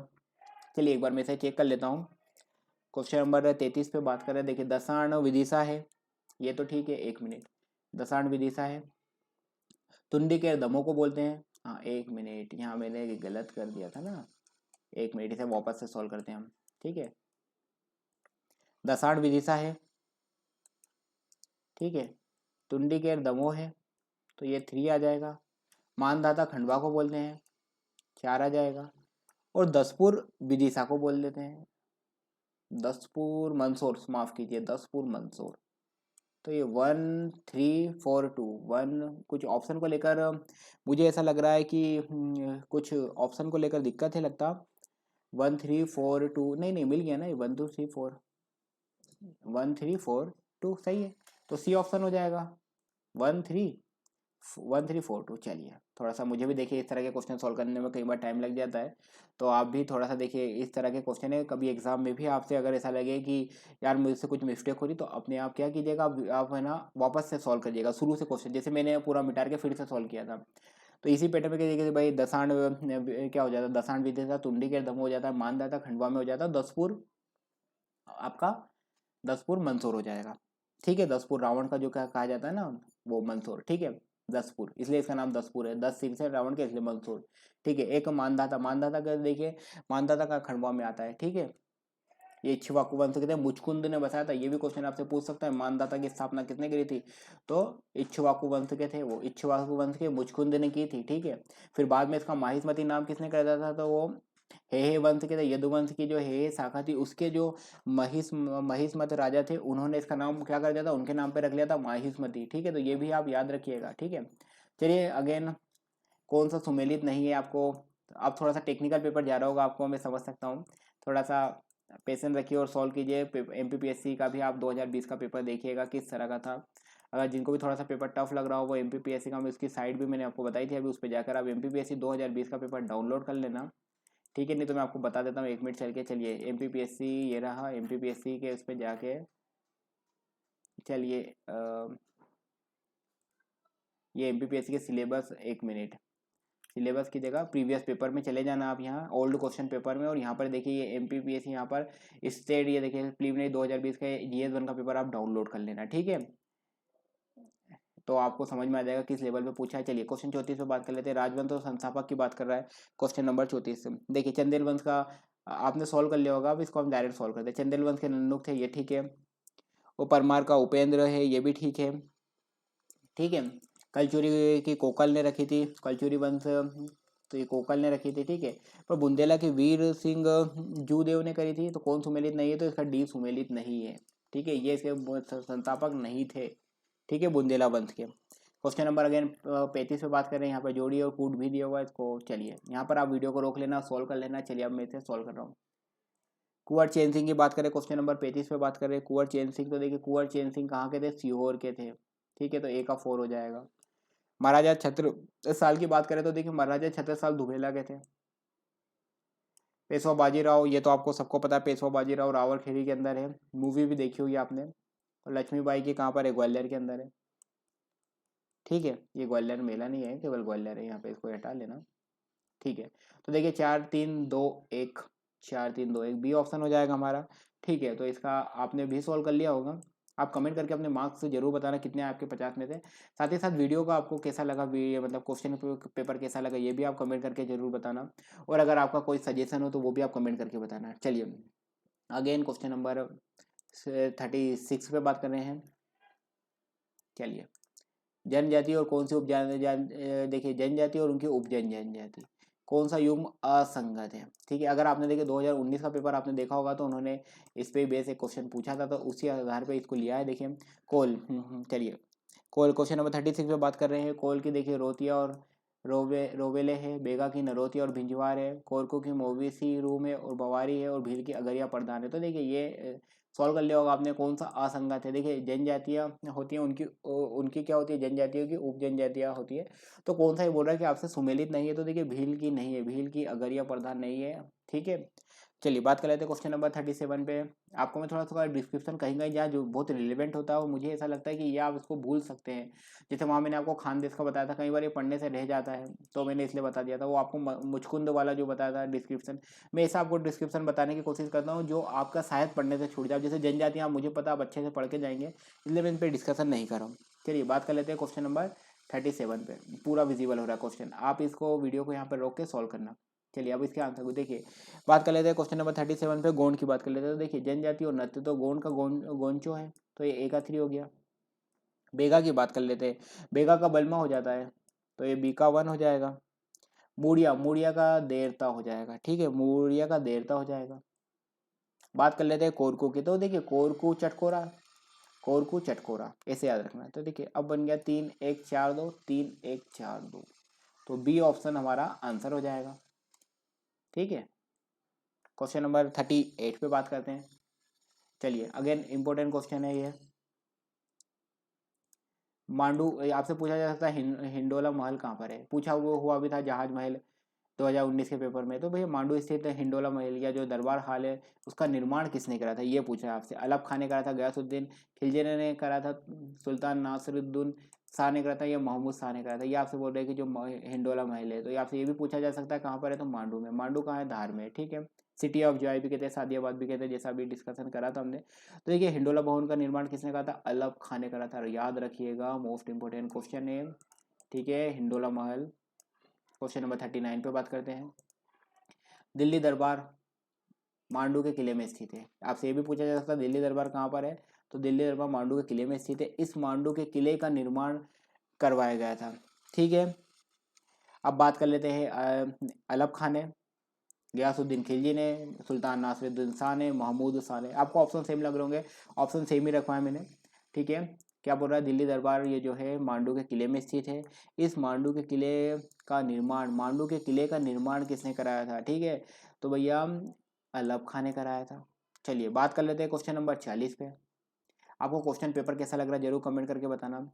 चलिए एक बार मैं इसे चेक कर लेता हूँ। क्वेश्चन नंबर 33 पे बात कर रहे हैं, देखिए दसाण विदिशा है, ये तो ठीक है। 1 मिनट, दसाण विदिशा है। तुंडी के दमों को बोलते हैं, हाँ 1 मिनट, यहाँ मैंने गलत कर दिया था ना। 1 मिनट, इसे वापस से सॉल्व करते हैं हम, ठीक है। दसाण विदिशा है, ठीक है। तुंडी के दमोह है, तो ये 3 आ जाएगा। मानदाता खंडवा को बोलते हैं, 4 आ जाएगा। और दसपुर विदिशा को बोल देते हैं, दसपुर मंदसौर, माफ कीजिए, दसपुर मंदसौर। तो ये 1 3 4 2 1, कुछ ऑप्शन को लेकर मुझे ऐसा लग रहा है कि कुछ ऑप्शन को लेकर दिक्कत है लगता। 1 3 4 2, नहीं नहीं मिल गया ना, ये 1 2 3 4, 1 3 4 2 सही है, तो सी ऑप्शन हो जाएगा, 1 3 4 2। चलिए थोड़ा सा मुझे भी देखिए इस तरह के क्वेश्चन सॉल्व करने में कई बार टाइम लग जाता है, तो आप भी थोड़ा सा देखिए इस तरह के क्वेश्चन है। कभी एग्जाम में भी आपसे अगर ऐसा लगे कि यार मुझसे कुछ मिस्टेक हो रही, तो अपने आप क्या कीजिएगा, आप है ना वापस से सॉल्व करिएगा शुरू से क्वेश्चन, जैसे मैंने पूरा मिटार के फिर से सॉल्व किया था। तो इसी पैटर्न में कीजिएगा, भाई दसाण क्या हो जाता है, दसाण विदिशा, तुंडी के दम हो जाता है, मानदाता खंडवा में हो जाता है, दसपुर आपका, दसपुर मंदसौर हो जाएगा, ठीक है। दसपुर रावण का जो क्या कहा जाता है ना, वो मंदसौर, ठीक है। दसपुर इसलिए इसका नाम दसपुर है, 10 सिर से रावण के, इसलिए मंदसौर, ठीक है। एक मानदाता, मानदाता का देखिए मानदाता का खंडवा में आता है, ठीक है। ये इक्ष्वाकु वंश के थे। मुचकुंद ने बताया था, ये भी क्वेश्चन आपसे पूछ सकता है, मानधाता की स्थापना किसने करी थी, तो इक्ष्वाकु वंश के थे वो, इक्ष्वाकु वंश के मुचकुंद ने की थी, ठीक है। फिर बाद में इसका माहिष्मती नाम किसने कर दिया था, तो वो हे वंश के थे। यदुवंश की जो हे शाखा थी उसके जो महिष्मत राजा थे उन्होंने इसका नाम क्या कर दिया था, उनके नाम पे रख लिया था माहिष्मती, ठीक है। तो ये भी आप याद रखिएगा, ठीक है। चलिए अगेन, कौन सा सुमेलित नहीं है आपको, आप थोड़ा सा टेक्निकल पेपर जा रहा होगा आपको, मैं समझ सकता हूँ। थोड़ा सा पेशेंस रखिए और सॉल्व कीजिए। एमपीपीएससी का भी आप 2020 का पेपर देखिएगा किस तरह का था। अगर जिनको भी थोड़ा सा पेपर टफ लग रहा हो वो एमपीपीएससी का, मैं उसकी साइट भी मैंने आपको बताई थी अभी, उस पर जाकर आप एमपीपीएससी 2020 का पेपर डाउनलोड कर लेना, ठीक है। नहीं तो मैं आपको बता देता हूँ, 1 मिनट चल के, चलिए एमपीपीएससी ये रहा, एमपीपीएससी के उस पर जाके चलिए ये एमपीपीएससी के सिलेबस, 1 मिनट, सिलेबस की जगह प्रीवियस पेपर में चले जाना आप, यहाँ ओल्ड क्वेश्चन पेपर में, और यहाँ पर देखिए ये एमपीपीएससी यहाँ पर स्टेट, ये देखिए प्रीलिमिनरी 2020 का जीएस 1 का पेपर आप डाउनलोड कर लेना, ठीक है। तो आपको समझ में आ जाएगा किस लेवल पे पूछा है। चलिए क्वेश्चन 34 पे बात कर लेते हैं। राजवंश तो संस्थापक की बात कर रहा है, क्वेश्चन नंबर 34 से देखिए, चंदेल वंश का आपने सॉल्व कर लिया होगा, अब इसको हम डायरेक्ट सॉल्व करते हैं। चंदेल वंश के नन्नुक थे, ये ठीक है। वो परमार का उपेंद्र है, ये भी ठीक है, ठीक है। कलचुरी की कोकल ने रखी थी, कलचुरी वंश तो ये कोकल ने रखी थी, ठीक है। पर बुंदेला की वीर सिंह जूदेव ने करी थी, तो कौन सुमेलित नहीं है, तो इसका डी सुमेलित नहीं है, ठीक है। ये इसके संस्थापक नहीं थे, ठीक है, बुंदेला वंश के। क्वेश्चन नंबर अगेन 35 पे बात कर रहे हैं, यहाँ पर जोड़ी और कूट भी दिया हुआ है इसको। चलिए यहाँ पर आप वीडियो को रोक लेना, सॉल्व कर लेना। चलिए अब मैं इसे सॉल्व कर रहा हूँ। कुंवर चैन सिंह की बात करें, क्वेश्चन नंबर 35 पे बात कर रहे हैं। कुंवर चैन सिंह, तो देखिए कुंवर चैन सिंह कहाँ के थे, सीहोर के थे, ठीक है। तो ए का 4 हो जाएगा। महाराजा छत्र साल की बात करें तो देखिए महाराजा छत्रसाल धुबेला के थे। पेशवा बाजीराव, ये तो आपको सबको पता है, पेशवा बाजीराव रावलखेड़ी के अंदर है, मूवी भी देखी होगी आपने। और लक्ष्मीबाई की कहाँ पर है, ग्वालियर के अंदर है, ठीक है। ये ग्वालियर मेला नहीं है, केवल ग्वालियर है यहाँ पे, इसको हटा लेना, ठीक है। तो देखिए 4 3 2 1, 4 3 2 1 बी ऑप्शन हो जाएगा हमारा, ठीक है। तो इसका आपने भी सॉल्व कर लिया होगा। आप कमेंट करके अपने मार्क्स जरूर बताना कितने आपके 50 में से। साथ ही साथ वीडियो का आपको कैसा लगा, मतलब क्वेश्चन पेपर कैसा लगा, ये भी आप कमेंट करके जरूर बताना। और अगर आपका कोई सजेशन हो तो वो भी आप कमेंट करके बताना। चलिए अगेन क्वेश्चन नंबर 36 पे बात कर रहे हैं। चलिए, जनजाति और कौन सी देखिए जनजाति और उनकी उपजन जनजाति, कौन सा युग्म असंगत है, ठीक है। अगर आपने देखिए 2019 का पेपर आपने देखा होगा तो उन्होंने इस पे बेस एक क्वेश्चन पूछा था, तो उसी आधार पे इसको लिया है। देखिए कोल, चलिए कोल, क्वेश्चन नंबर 36 पे बात कर रहे हैं। कोल की देखिए रोतिया और रोवेले है, बेगा की नरोती और भिंजवार है, कोरकू की मोविसी रूम है और बवारी है, और भील की अगरिया प्रधान है। तो देखिए ये सॉल्व कर लिया होगा आपने, कौन सा असंगत है। देखिए जनजातियाँ होती हैं, उनकी उनकी क्या होती है, जनजातियों की उप जनजातियाँ होती है। तो कौन सा ये बोल रहा है कि आपसे सुमेलित नहीं है, तो देखिए भील की नहीं है, भील की अगरिया प्रधान नहीं है, ठीक है। चलिए बात कर लेते हैं क्वेश्चन नंबर 37 पे। आपको मैं थोड़ा सा डिस्क्रिप्शन कहीं कहीं जहाँ जो बहुत रिलेवेंट होता है वो मुझे ऐसा लगता है कि ये आप इसको भूल सकते हैं। जैसे वहाँ मैंने आपको खानदेश का बताया था, कई बार ये पढ़ने से रह जाता है, तो मैंने इसलिए बता दिया था। वो आपको मुचकुंद वाला जो बताया था डिस्क्रिप्शन, मैं ऐसा आपको डिस्क्रिप्शन बताने की कोशिश करता हूँ जो आपका शायद पढ़ने से छूट जाए। जैसे जनजातियाँ मुझे पता आप अच्छे से पढ़ के जाएंगे, इसलिए मैं इन पर डिस्कशन नहीं कर रहा हूँ। चलिए बात कर लेते हैं क्वेश्चन नंबर 37 पे। पूरा विजिबल हो रहा है क्वेश्चन, आप इसको वीडियो को यहाँ पर रोक के सॉल्व करना। चलिए अब इसके आंसर को देखिए, बात कर लेते हैं क्वेश्चन नंबर 37 पे। गोंड की बात कर लेते हैं, तो देखिए जनजाति और नृत्य, तो गोंड का गोंचो है, तो ये ए का 3 हो गया। बेगा की बात कर लेते हैं, बेगा का बलमा हो जाता है, तो ये बी का 1 हो जाएगा। मूड़िया, मूड़िया का देरता हो जाएगा, ठीक है, मूड़िया का देरता हो जाएगा। बात कर लेते हैं कोरकू की, तो देखिए कोरकू चटकोरा, कोरकू चटकोरा, ऐसे याद रखना है। तो देखिए अब बन गया 3 1 4 2, 3 1 4 2, तो बी ऑप्शन हमारा आंसर हो जाएगा, ठीक है। क्वेश्चन नंबर 38 पे बात करते हैं। चलिए अगेन इंपॉर्टेंट क्वेश्चन है ये। मांडू, आपसे पूछा जा सकता है हिंडोला महल कहाँ पर है, पूछा हुआ भी था जहाज महल 2019 के पेपर में। तो भैया मांडू स्थित हिंडोला महल या जो दरबार हाल है उसका निर्माण किसने करा था, ये पूछा है आपसे। अलब खान ने करा था, गयासुद्दीन खिलजी ने करा था, सुल्तान नासिरुद्दीन शाह ने करा था, या मोहम्मद शाह ने करा था। ये आपसे बोल रहे हैं कि जो हिंडोला महल है, तो ये आपसे ये भी पूछा जा सकता है कहाँ पर है, तो मांडू में। मांडू कहाँ है, धार में, ठीक है। सिटी ऑफ जॉय भी कहते हैं, सादियाबाद भी कहते हैं, जैसा भी डिस्कशन करा था हमने। तो देखिए हिंडोला भवन का निर्माण किसने करा था, अलब खान ने करा था, याद रखिएगा, मोस्ट इंपोर्टेंट क्वेश्चन है, ठीक है, हिंडोला महल। क्वेश्चन नंबर 39 पे बात करते हैं। दिल्ली दरबार, मांडू के किले में स्थित है। आपसे ये भी पूछा जा सकता है दिल्ली दरबार कहाँ पर है, तो दिल्ली दरबार मांडू के किले में स्थित है। इस मांडू के किले का निर्माण करवाया गया था। ठीक है, अब बात कर लेते हैं अलब खान ने, गयासुद्दीन खिलजी ने, सुल्तान नासिरुद्दीन शाह ने, महमूद शाह ने। आपको ऑप्शन सेम लग रहे होंगे, ऑप्शन सेम ही रखवाए मैंने। ठीक है, क्या बोल रहा है, दिल्ली दरबार ये जो है मांडू के किले में स्थित है। इस मांडू के किले का निर्माण, मांडू के किले का निर्माण किसने कराया था? ठीक है, तो भैया अलब खान ने कराया था। चलिए बात कर लेते हैं क्वेश्चन नंबर 40 पे। आपको क्वेश्चन पेपर कैसा लग रहा है जरूर कमेंट करके बताना।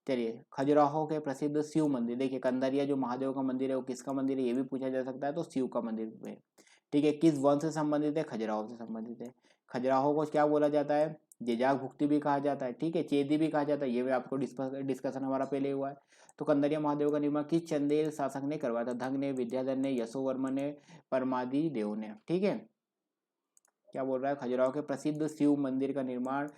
चलिए, खजुराहो के प्रसिद्ध शिव मंदिर, देखिए कंदरिया जो महादेव का मंदिर है वो किसका मंदिर है ये भी पूछा जा सकता है, तो शिव का मंदिर है। ठीक है, किस वन से संबंधित है? खजुराहो से संबंधित है। खजुराहो को क्या बोला जाता है? जेजाग भुक्ति भी कहा जाता है। ठीक है, चेदी भी कहा जाता है, ये भी आपको डिस्कशन हमारा पहले हुआ है। तो कंदरिया महादेव का निर्माण किस चंदेल शासक ने करवाया था? धंग ने, विद्याधर ने, यशोवर्मन ने, परमादि देव ने। ठीक है, क्या बोल रहा है, खजुराहो के प्रसिद्ध शिव मंदिर का निर्माण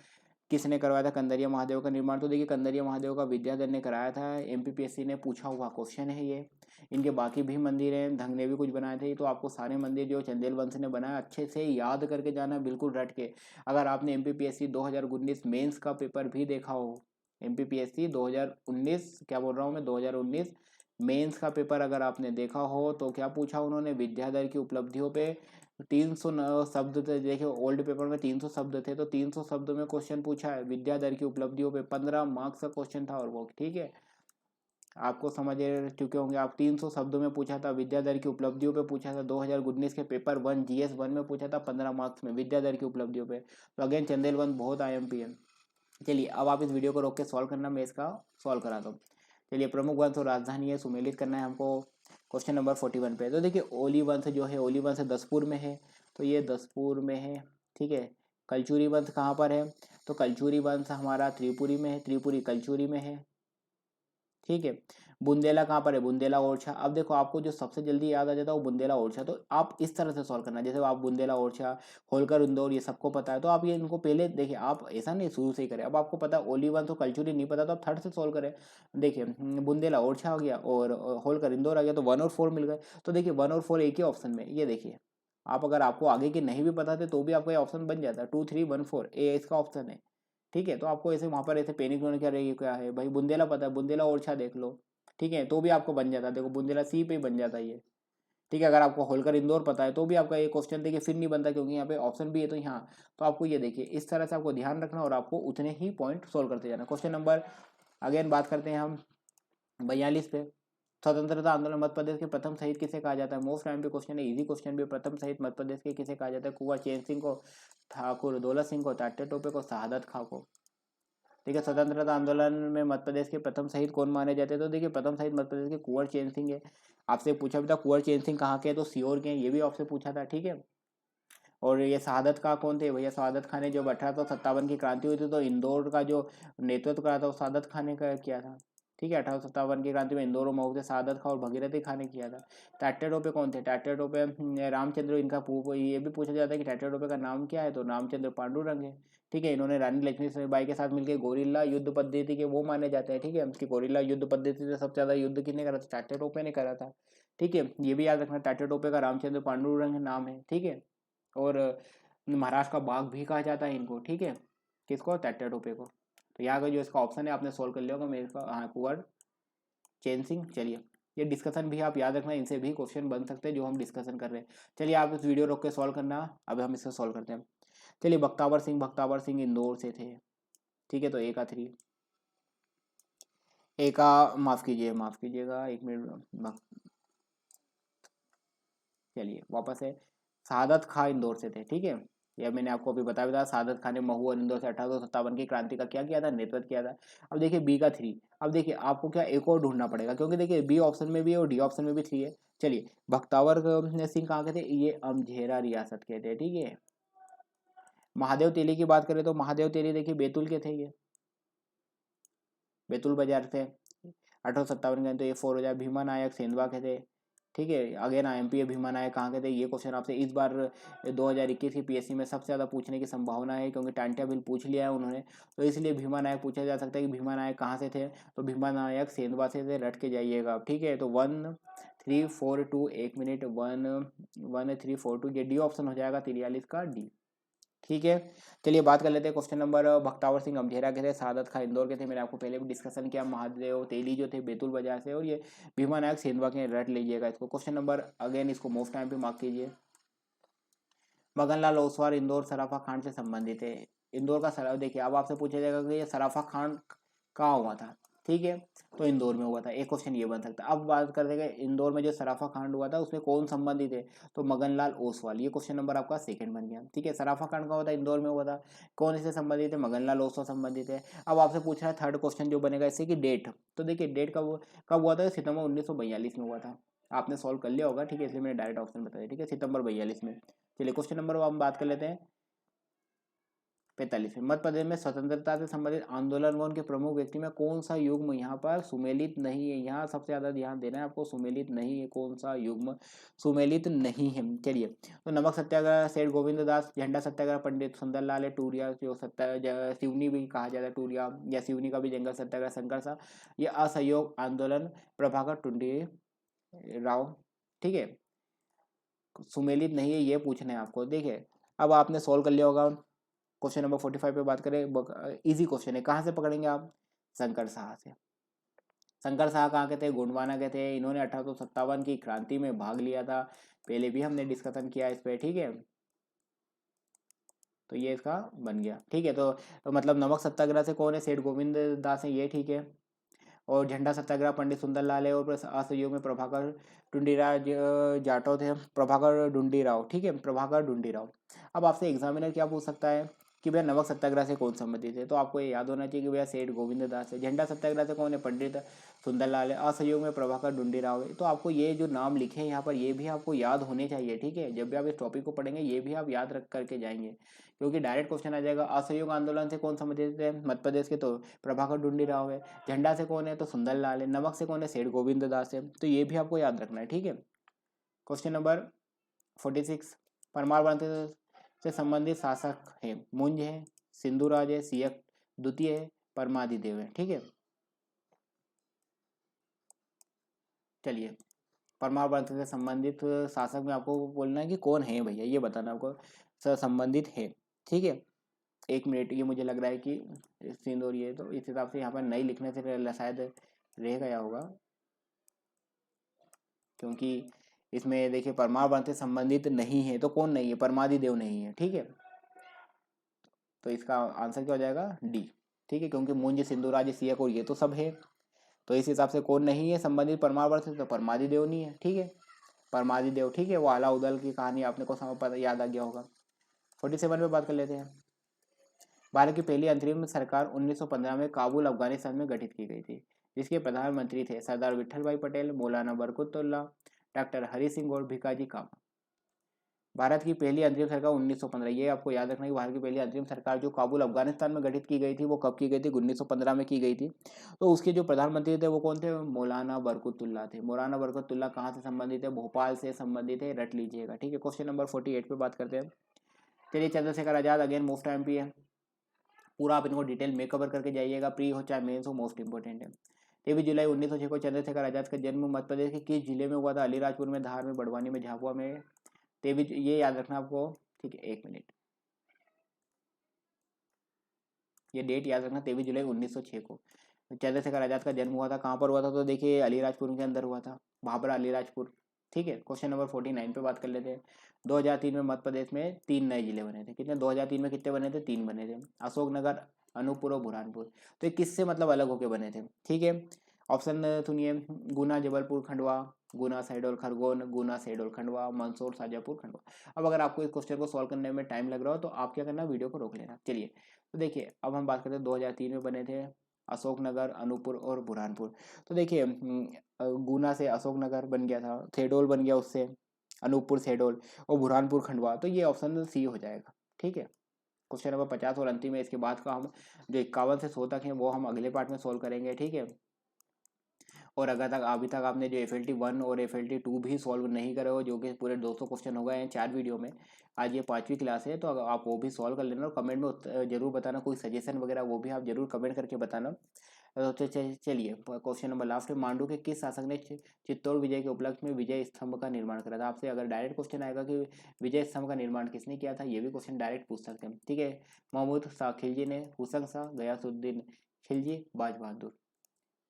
किसने करवाया था? कंदरिया महादेव का निर्माण। तो देखिए कंदरिया महादेव का विद्याधर ने कराया था। एमपीपीएससी ने पूछा हुआ क्वेश्चन है ये। इनके बाकी भी मंदिर हैं, धंग ने भी कुछ बनाए थे, तो आपको सारे मंदिर जो चंदेल वंश ने बनाया अच्छे से याद करके जाना, बिल्कुल रट के। अगर आपने एमपीपीएससी 2019 मेंस का पेपर भी देखा हो, एमपीपीएससी 2019, क्या बोल रहा हूँ मैं, 2019 मेंस का पेपर अगर आपने देखा हो तो क्या पूछा उन्होंने? विद्याधर की उपलब्धियों पे 300 शब्द थे। देखिए ओल्ड पेपर में 300 शब्द थे, तो 300 शब्द में क्वेश्चन पूछा है। विद्याधर की उपलब्धियों पे 15 मार्क्स का क्वेश्चन था, और वो ठीक है आपको समझ चुके होंगे आप। 300 शब्दों में पूछा था, विद्याधर की उपलब्धियों पे पूछा था। 2019 के पेपर 1 GS 1 में पूछा था 15 मार्क्स में विद्याधर की उपलब्धियों पे। तो अगेन चंदेल वन बहुत IMP है। चलिए अब आप इस वीडियो को रोक के सॉल्व करना, मैं इसका सॉल्व कराता हूँ। चलिए, प्रमुख वंश और राजधानी है सुमेलित करना है हमको। क्वेश्चन नंबर 41 पे तो देखिए ओली वंश जो है, ओली वंश दसपुर में है, तो ये दसपुर में है। ठीक है, कलचुरी वंश कहाँ पर है? तो कलचुरी वंश हमारा त्रिपुरी में है, त्रिपुरी कलचुरी में है। ठीक है, बुंदेला कहाँ पर है? बुंदेला ओरछा। अब देखो आपको जो सबसे जल्दी याद आ जाता है वो बुंदेला ओरछा, तो आप इस तरह से सॉल्व करना, जैसे आप बुंदेला ओरछा, होलकर इंदौर ये सबको पता है, तो आप ये इनको पहले देखिए, आप ऐसा नहीं शुरू से ही करें। अब आपको पता है ओली वन तो कलचुरी नहीं पता, तो आप थर्ड से सॉल्व करें। देखिए बुंदेला ओरछा हो गया और होलकर इंदौर आ गया, तो 1 और 4 मिल गए। तो देखिए 1 और 4 एक ही ऑप्शन में, ये देखिए आप अगर आपको आगे के नहीं भी पता थे तो भी आपका ये ऑप्शन बन जाता है। 2 3 1 4 ए इसका ऑप्शन है। ठीक है, तो आपको ऐसे वहाँ पर ऐसे पैनिक होने क्या रहेगी, क्या है भाई, बुंदेला पता है, बुंदेला ओरछा देख लो। ठीक है, तो भी आपको बन जाता है, देखो बुंदेला सी पे ही बन जाता है ये। ठीक है, अगर आपको होलकर इंदौर पता है तो भी आपका ये क्वेश्चन देखिए फिर नहीं बनता, क्योंकि यहाँ पे ऑप्शन भी है, तो यहाँ तो आपको ये देखिए इस तरह से आपको ध्यान रखना और आपको उतने ही पॉइंट सोल्व करते जाना। क्वेश्चन नंबर अगेन बात करते हैं हम 42 पे। स्वतंत्रता आंदोलन मध्य प्रदेश के प्रथम शहीद किसे कहा जाता है? मोस्ट टाइम पे क्वेश्चन है, इजी क्वेश्चन भी। प्रथम शहीद मध्य प्रदेश के किसे कहा जाता है? कुंवर चैन सिंह को, ठाकुर दौलत सिंह को, तात्या टोपे को, शहादत खां को। ठीक है, स्वतंत्रता आंदोलन में मध्य प्रदेश के प्रथम शहीद कौन माने जाते हैं? तो देखिए प्रथम शहीद मध्य प्रदेश के कुंवर चैन सिंह है। आपसे पूछा भी था कुंवर चैन सिंह कहाँ के हैं, तो सीहोर के हैं, ये भी आपसे पूछा था। ठीक है, और ये शहादत खां कौन थे भैया? शहादत खां ने जब 1857 की क्रांति हुई थी तो इंदौर का जो नेतृत्व करा था वो शहादत खां ने किया था। ठीक है, 1857 की क्रांति में इंदौर और मऊ से शहादत खां और भगीरथी खां ने किया था। टाटा टोपे कौन थे? टाटा टोपे रामचंद्र, इनका ये भी पूछा जाता है कि टाटा टोपे का नाम क्या है, तो रामचंद्र पांडुरंग है। ठीक है, इन्होंने रानी लक्ष्मीबाई के साथ मिलकर गोरिल्ला युद्ध पद्धति के वो माने जाते हैं। ठीक है, कि गोरिल्ला युद्ध पद्धति से सबसे ज्यादा युद्ध किसने करा था? टाटा टोपे ने करा था। ठीक है, ये भी याद रखना, टाटा टोपे का रामचंद्र पांडुरंग नाम है। ठीक है, और महाराष्ट्र का बाघ भी कहा जाता है इनको। ठीक है, किसको? टाटा टोपे को। तो यहाँ का जो इसका ऑप्शन है आपने सोल्व कर लिया होगा, मेरे का हाँ कुंवर चैन सिंह। चलिए, ये डिस्कशन भी आप याद रखना, इनसे भी क्वेश्चन बन सकते हैं जो हम डिस्कशन कर रहे हैं। चलिए आप इस वीडियो रोक के सॉल्व करना, अब हम इससे सॉल्व करते हैं। चलिए, बख्तावर सिंह इंदौर से थे। ठीक है, तो ए का 3, ए का माफ कीजिएगा 1 मिनट। चलिए वापस है, शहादत खां इंदौर से थे। ठीक है, यह मैंने आपको अभी बताया था, शहादत खां ने महू और इंदौर से 1857 की क्रांति का क्या किया था? नेतृत्व किया था। अब देखिए बी का 3, अब देखिए आपको क्या एक और ढूंढना पड़ेगा, क्योंकि देखिए बी ऑप्शन में भी है और डी ऑप्शन में भी 3 है। चलिए, बख्तावर सिंह कहाँ के थे? ये अमझेरा रियासत के थे। ठीक है, महादेव तेली की बात करें तो महादेव तेली देखिए बैतूल के थे, ये बैतूल बाजार थे। 1857 के, तो ये 4 हो जाए। भीमा नायक सेंधवा के थे। ठीक है, अगेन IMP भीमा नायक कहाँ के थे? ये क्वेश्चन आपसे इस बार 2021 की PSC में सबसे ज़्यादा पूछने की संभावना है, क्योंकि टाइम टेबल पूछ लिया है उन्होंने, तो इसलिए भीमा नायक पूछा जा सकता है कि भीमा नायक कहाँ से थे, तो भीमा नायक सेंधवा से थे, रट के जाइएगा। ठीक है, तो 1 342 1 मिनट 11342, ये डी ऑप्शन हो जाएगा 43 का डी। ठीक है, चलिए बात कर लेते हैं क्वेश्चन नंबर। बख्तावर सिंह अमझेरा के थे, सादत खां इंदौर के थे, मैंने आपको पहले भी डिस्कशन किया। महादेव तेली जो थे बैतूल बाजार से, और ये भीमा नायक सेंधवा के, रट लीजिएगा इसको। क्वेश्चन नंबर अगेन इसको मोस्ट टाइम पे मार्क कीजिए। मगनलाल ओसवाल इंदौर सराफा खान से संबंधित है। इंदौर का सराफ देखिए, अब आपसे पूछा जाएगा कि ये सराफा खान कहाँ हुआ था, ठीक है, तो इंदौर में हुआ था, एक क्वेश्चन ये बन सकता है। अब बात करते हैं इंदौर में जो सराफा कांड हुआ था उसमें कौन संबंधित है, तो मगनलाल ओसवाल, ये क्वेश्चन नंबर आपका सेकंड बन गया। ठीक है, सराफा कांड का हुआ था, इंदौर में हुआ था, कौन इससे संबंधित है, मगनलाल ओसवाल संबंधित है। अब आपसे पूछ रहा है थर्ड क्वेश्चन जो बनेगा इससे कि डेट, तो देखिए डेट कब हुआ था, सितंबर 1942 में हुआ था। आपने सॉल्व कर लिया होगा, ठीक है, इसलिए मैंने डायरेक्ट ऑप्शन बताया, ठीक है, सितंबर 42 में। चलिए क्वेश्चन नंबर हम बात कर लेते हैं 45 में। मध्य प्रदेश में स्वतंत्रता से संबंधित आंदोलन व उनके प्रमुख व्यक्ति में कौन सा युग्म यहाँ पर सुमेलित नहीं है, यहाँ सबसे ज्यादा ध्यान देना है आपको, सुमेलित नहीं है, कौन सा युग्म सुमेलित नहीं है। चलिए, तो नमक सत्याग्रह सेठ गोविंद दास, झंडा सत्याग्रह पंडित सुंदरलाल है, टूरिया जो सिवनी भी कहा जाता है, टूरिया या सिवनी का भी जंगल सत्याग्रह शंकर साहब, ये असहयोग आंदोलन प्रभाकर टुंडी राव। ठीक है, सुमेलित नहीं है, ये पूछना है आपको। देखिए अब आपने सोल्व कर लिया होगा। क्वेश्चन नंबर 45 पे बात करें, इजी क्वेश्चन है, कहाँ से पकड़ेंगे आप, शंकर शाह से। शंकर शाह कहाँ के थे, गोंडवाना के थे, इन्होंने 1857 की क्रांति में भाग लिया था, पहले भी हमने डिस्कशन किया इस पे, ठीक है, तो ये इसका बन गया। ठीक है, तो मतलब नमक सत्याग्रह से कौन है, सेठ गोविंद दास है, ये ठीक है, और झंडा सत्याग्रह पंडित सुंदरलाल है, और असहयोग में प्रभाकर टुंडीराव जाटव थे, प्रभाकर ढूंढीराव, ठीक है, प्रभाकर ढूंढीराव। अब आपसे एग्जामिनर क्या पूछ सकता है कि भैया नमक सत्याग्रह से कौन संबंधित है, तो आपको ये याद होना चाहिए कि भैया सेठ गोविंद दास है। झंडा सत्याग्रह से कौन है, पंडित सुंदरलाल है। असहयोग में प्रभाकर ढूंढीराव है। तो आपको ये जो नाम लिखे हैं यहाँ पर, ये भी आपको याद होने चाहिए, ठीक है, जब भी आप इस टॉपिक को पढ़ेंगे ये भी आप याद रख करके जाएंगे, क्योंकि डायरेक्ट क्वेश्चन आ जाएगा। असहयोग आंदोलन से कौन संबंधित है, मध्य प्रदेश के, तो प्रभाकर ढूंढीराव है। झंडा से कौन है, तो सुंदरलाल है। नमक से कौन है, सेठ गोविंद दास है। तो ये भी आपको याद रखना है, ठीक है। क्वेश्चन नंबर 46, परमार वंश से संबंधित शासक है, मुंज है, सिंधुराज है, सियक द्वितीय है, परमादिदेव है। ठीक है, चलिए परमार वंश से संबंधित शासक में आपको बोलना है कि कौन है भैया, ये बताना आपको, संबंधित है। ठीक है, एक मिनट, ये मुझे लग रहा है कि सिंदूर, ये तो इस हिसाब से यहाँ पर नहीं लिखने से शायद रह गया होगा, क्योंकि इसमें देखिए परमार वंश से संबंधित नहीं है, तो कौन नहीं है, परमादिदेव नहीं है। ठीक है, तो इसका आंसर क्या हो जाएगा, डी। ठीक है, क्योंकि मुंज सिंधुराज सियक और ये तो सब है, तो इस हिसाब से कौन नहीं है संबंधित परमार वंश से, तो परमादिदेव नहीं है। ठीक है, परमादिदेव, ठीक है, वो आला उदल की कहानी आपने को पता याद आ गया होगा। 47 पे बात कर लेते हैं। भारत की पहली अंतरिम सरकार 1915 में काबुल अफगानिस्तान में गठित की गई थी, जिसके प्रधानमंत्री थे सरदार विट्ठल भाई पटेल, मौलाना बरकतुल्लाह, डॉक्टर हरि सिंह और भिकाजी कामा। भारत की पहली अंतरिम सरकार 1915, ये आपको याद रखना है कि भारत की पहली अंतरिम सरकार जो काबुल अफगानिस्तान में गठित की गई थी वो कब की गई थी, 1915 में की गई थी। तो उसके जो प्रधानमंत्री थे वो कौन थे, मौलाना बरकतुल्लाह थे। मौलाना बरकतुल्लाह कहाँ से संबंधित है, भोपाल से संबंधित है, रट लीजिएगा। ठीक है, क्वेश्चन नंबर 48 पे बात करते हैं। चलिए, Chandrashekhar Azad again most time पे है, पूरा आप इनको डिटेल में कवर करके जाइएगा, प्री हो चाहे मेंस हो, मोस्ट इंपॉर्टेंट है। 23 जुलाई 1906 को चंद्रशेखर आजाद का जन्म मध्य प्रदेश के किस जिले में हुआ था, अलीराजपुर में, धार में, बड़वानी में, झाबुआ में। 23, ये याद रखना आपको, ठीक है, एक मिनट, ये डेट याद रखना, 23 जुलाई 1906 को चंद्रशेखर आजाद का जन्म हुआ था। कहाँ पर हुआ था, तो देखिए अलीराजपुर के अंदर हुआ था, भाभरा अलीराजपुर। ठीक है, क्वेश्चन नंबर 49 पे बात कर लेते हैं। 2003 में मध्य प्रदेश में 3 नए जिले बने थे, कितने, 2003 में कितने बने थे, 3 बने थे, अशोकनगर, अनूपपुर और बुरहानपुर। तो ये किससे मतलब अलग होकर बने थे, ठीक है। ऑप्शन सुनिए, गुना जबलपुर खंडवा, गुना शहडोल खरगोन, गुना शहडोल खंडवा, मंदसौर शाजापुर खंडवा। अब अगर आपको इस क्वेश्चन को सॉल्व करने में टाइम लग रहा हो तो आप क्या करना, वीडियो को रोक लेना। चलिए, तो देखिए अब हम बात करते हैं 2003 में बने थे अशोकनगर, अनूपपुर और बुरहानपुर। तो देखिए गुना से अशोकनगर बन गया था, शहडोल बन गया उससे, अनूपपुर शहडोल, और बुरहानपुर खंडवा। तो ये ऑप्शन सी हो जाएगा। ठीक है, क्वेश्चन नंबर 50 और अंतिम है, इसके बाद का हम जो 51 से 100 तक है वो हम अगले पार्ट में सोल्व करेंगे। ठीक है, और अगर तक अभी तक आपने जो FLT 1 और FLT 2 भी सॉल्व नहीं करे हो, जो कि पूरे 200 क्वेश्चन हो गए हैं 4 वीडियो में, आज ये 5वीं क्लास है, तो अगर आप वो भी सॉल्व कर लेना और कमेंट में जरूर बताना, कोई सजेशन वगैरह वो भी आप जरूर कमेंट करके बताना। तो चलिए क्वेश्चन नंबर लास्ट में, मांडू के किस शासक ने चित्तौड़ विजय के उपलक्ष्य में विजय स्तंभ का निर्माण करा था। आपसे अगर डायरेक्ट क्वेश्चन आएगा कि विजय स्तंभ का निर्माण किसने किया था, ये भी क्वेश्चन डायरेक्ट पूछ सकते हैं। ठीक है, महमूद शाह खिलजी ने, हुसैन शाह, गयासुद्दीन खिलजी, बाज बहादुर।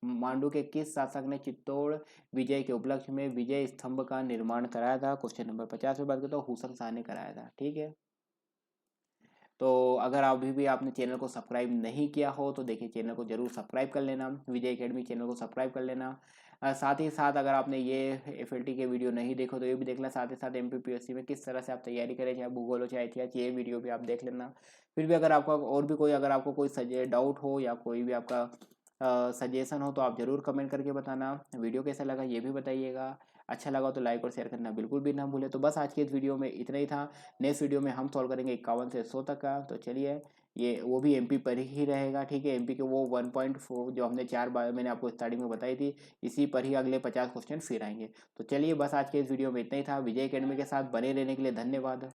मांडू के किस शासक ने चित्तौड़ विजय के उपलक्ष्य में विजय स्तंभ का निर्माण कराया था। क्वेश्चन नंबर 50 में बात करते हो, हुसैन शाह ने कराया था। ठीक है, तो अगर अभी भी आपने चैनल को सब्सक्राइब नहीं किया हो तो देखिए चैनल को जरूर सब्सक्राइब कर लेना, विजय एकेडमी चैनल को सब्सक्राइब कर लेना। साथ ही साथ अगर आपने ये एफएलटी के वीडियो नहीं देखो तो ये भी देख लेना। साथ ही साथ एमपीपीएससी में किस तरह से आप तैयारी करें, चाहे भूगोल हो चाहे इतिहास, ये वीडियो भी आप देख लेना। फिर भी अगर आपका और भी कोई, अगर आपको कोई डाउट हो या कोई भी आपका सजेशन हो तो आप ज़रूर कमेंट करके बताना। वीडियो कैसा लगा ये भी बताइएगा। अच्छा लगा तो लाइक और शेयर करना बिल्कुल भी ना भूलें। तो बस आज की इस वीडियो में इतना ही था। नेक्स्ट वीडियो में हम सॉल्व करेंगे 51 से 100 तक का। तो चलिए, ये वो भी एमपी पर ही रहेगा। ठीक है, एमपी के वो 1.4 जो हमने 4 बार मैंने आपको स्टार्टिंग में बताई थी, इसी पर ही अगले 50 क्वेश्चन फिर आएंगे। तो चलिए, बस आज के इस वीडियो में इतना ही था। विजय एकेडमी के साथ बने रहने के लिए धन्यवाद।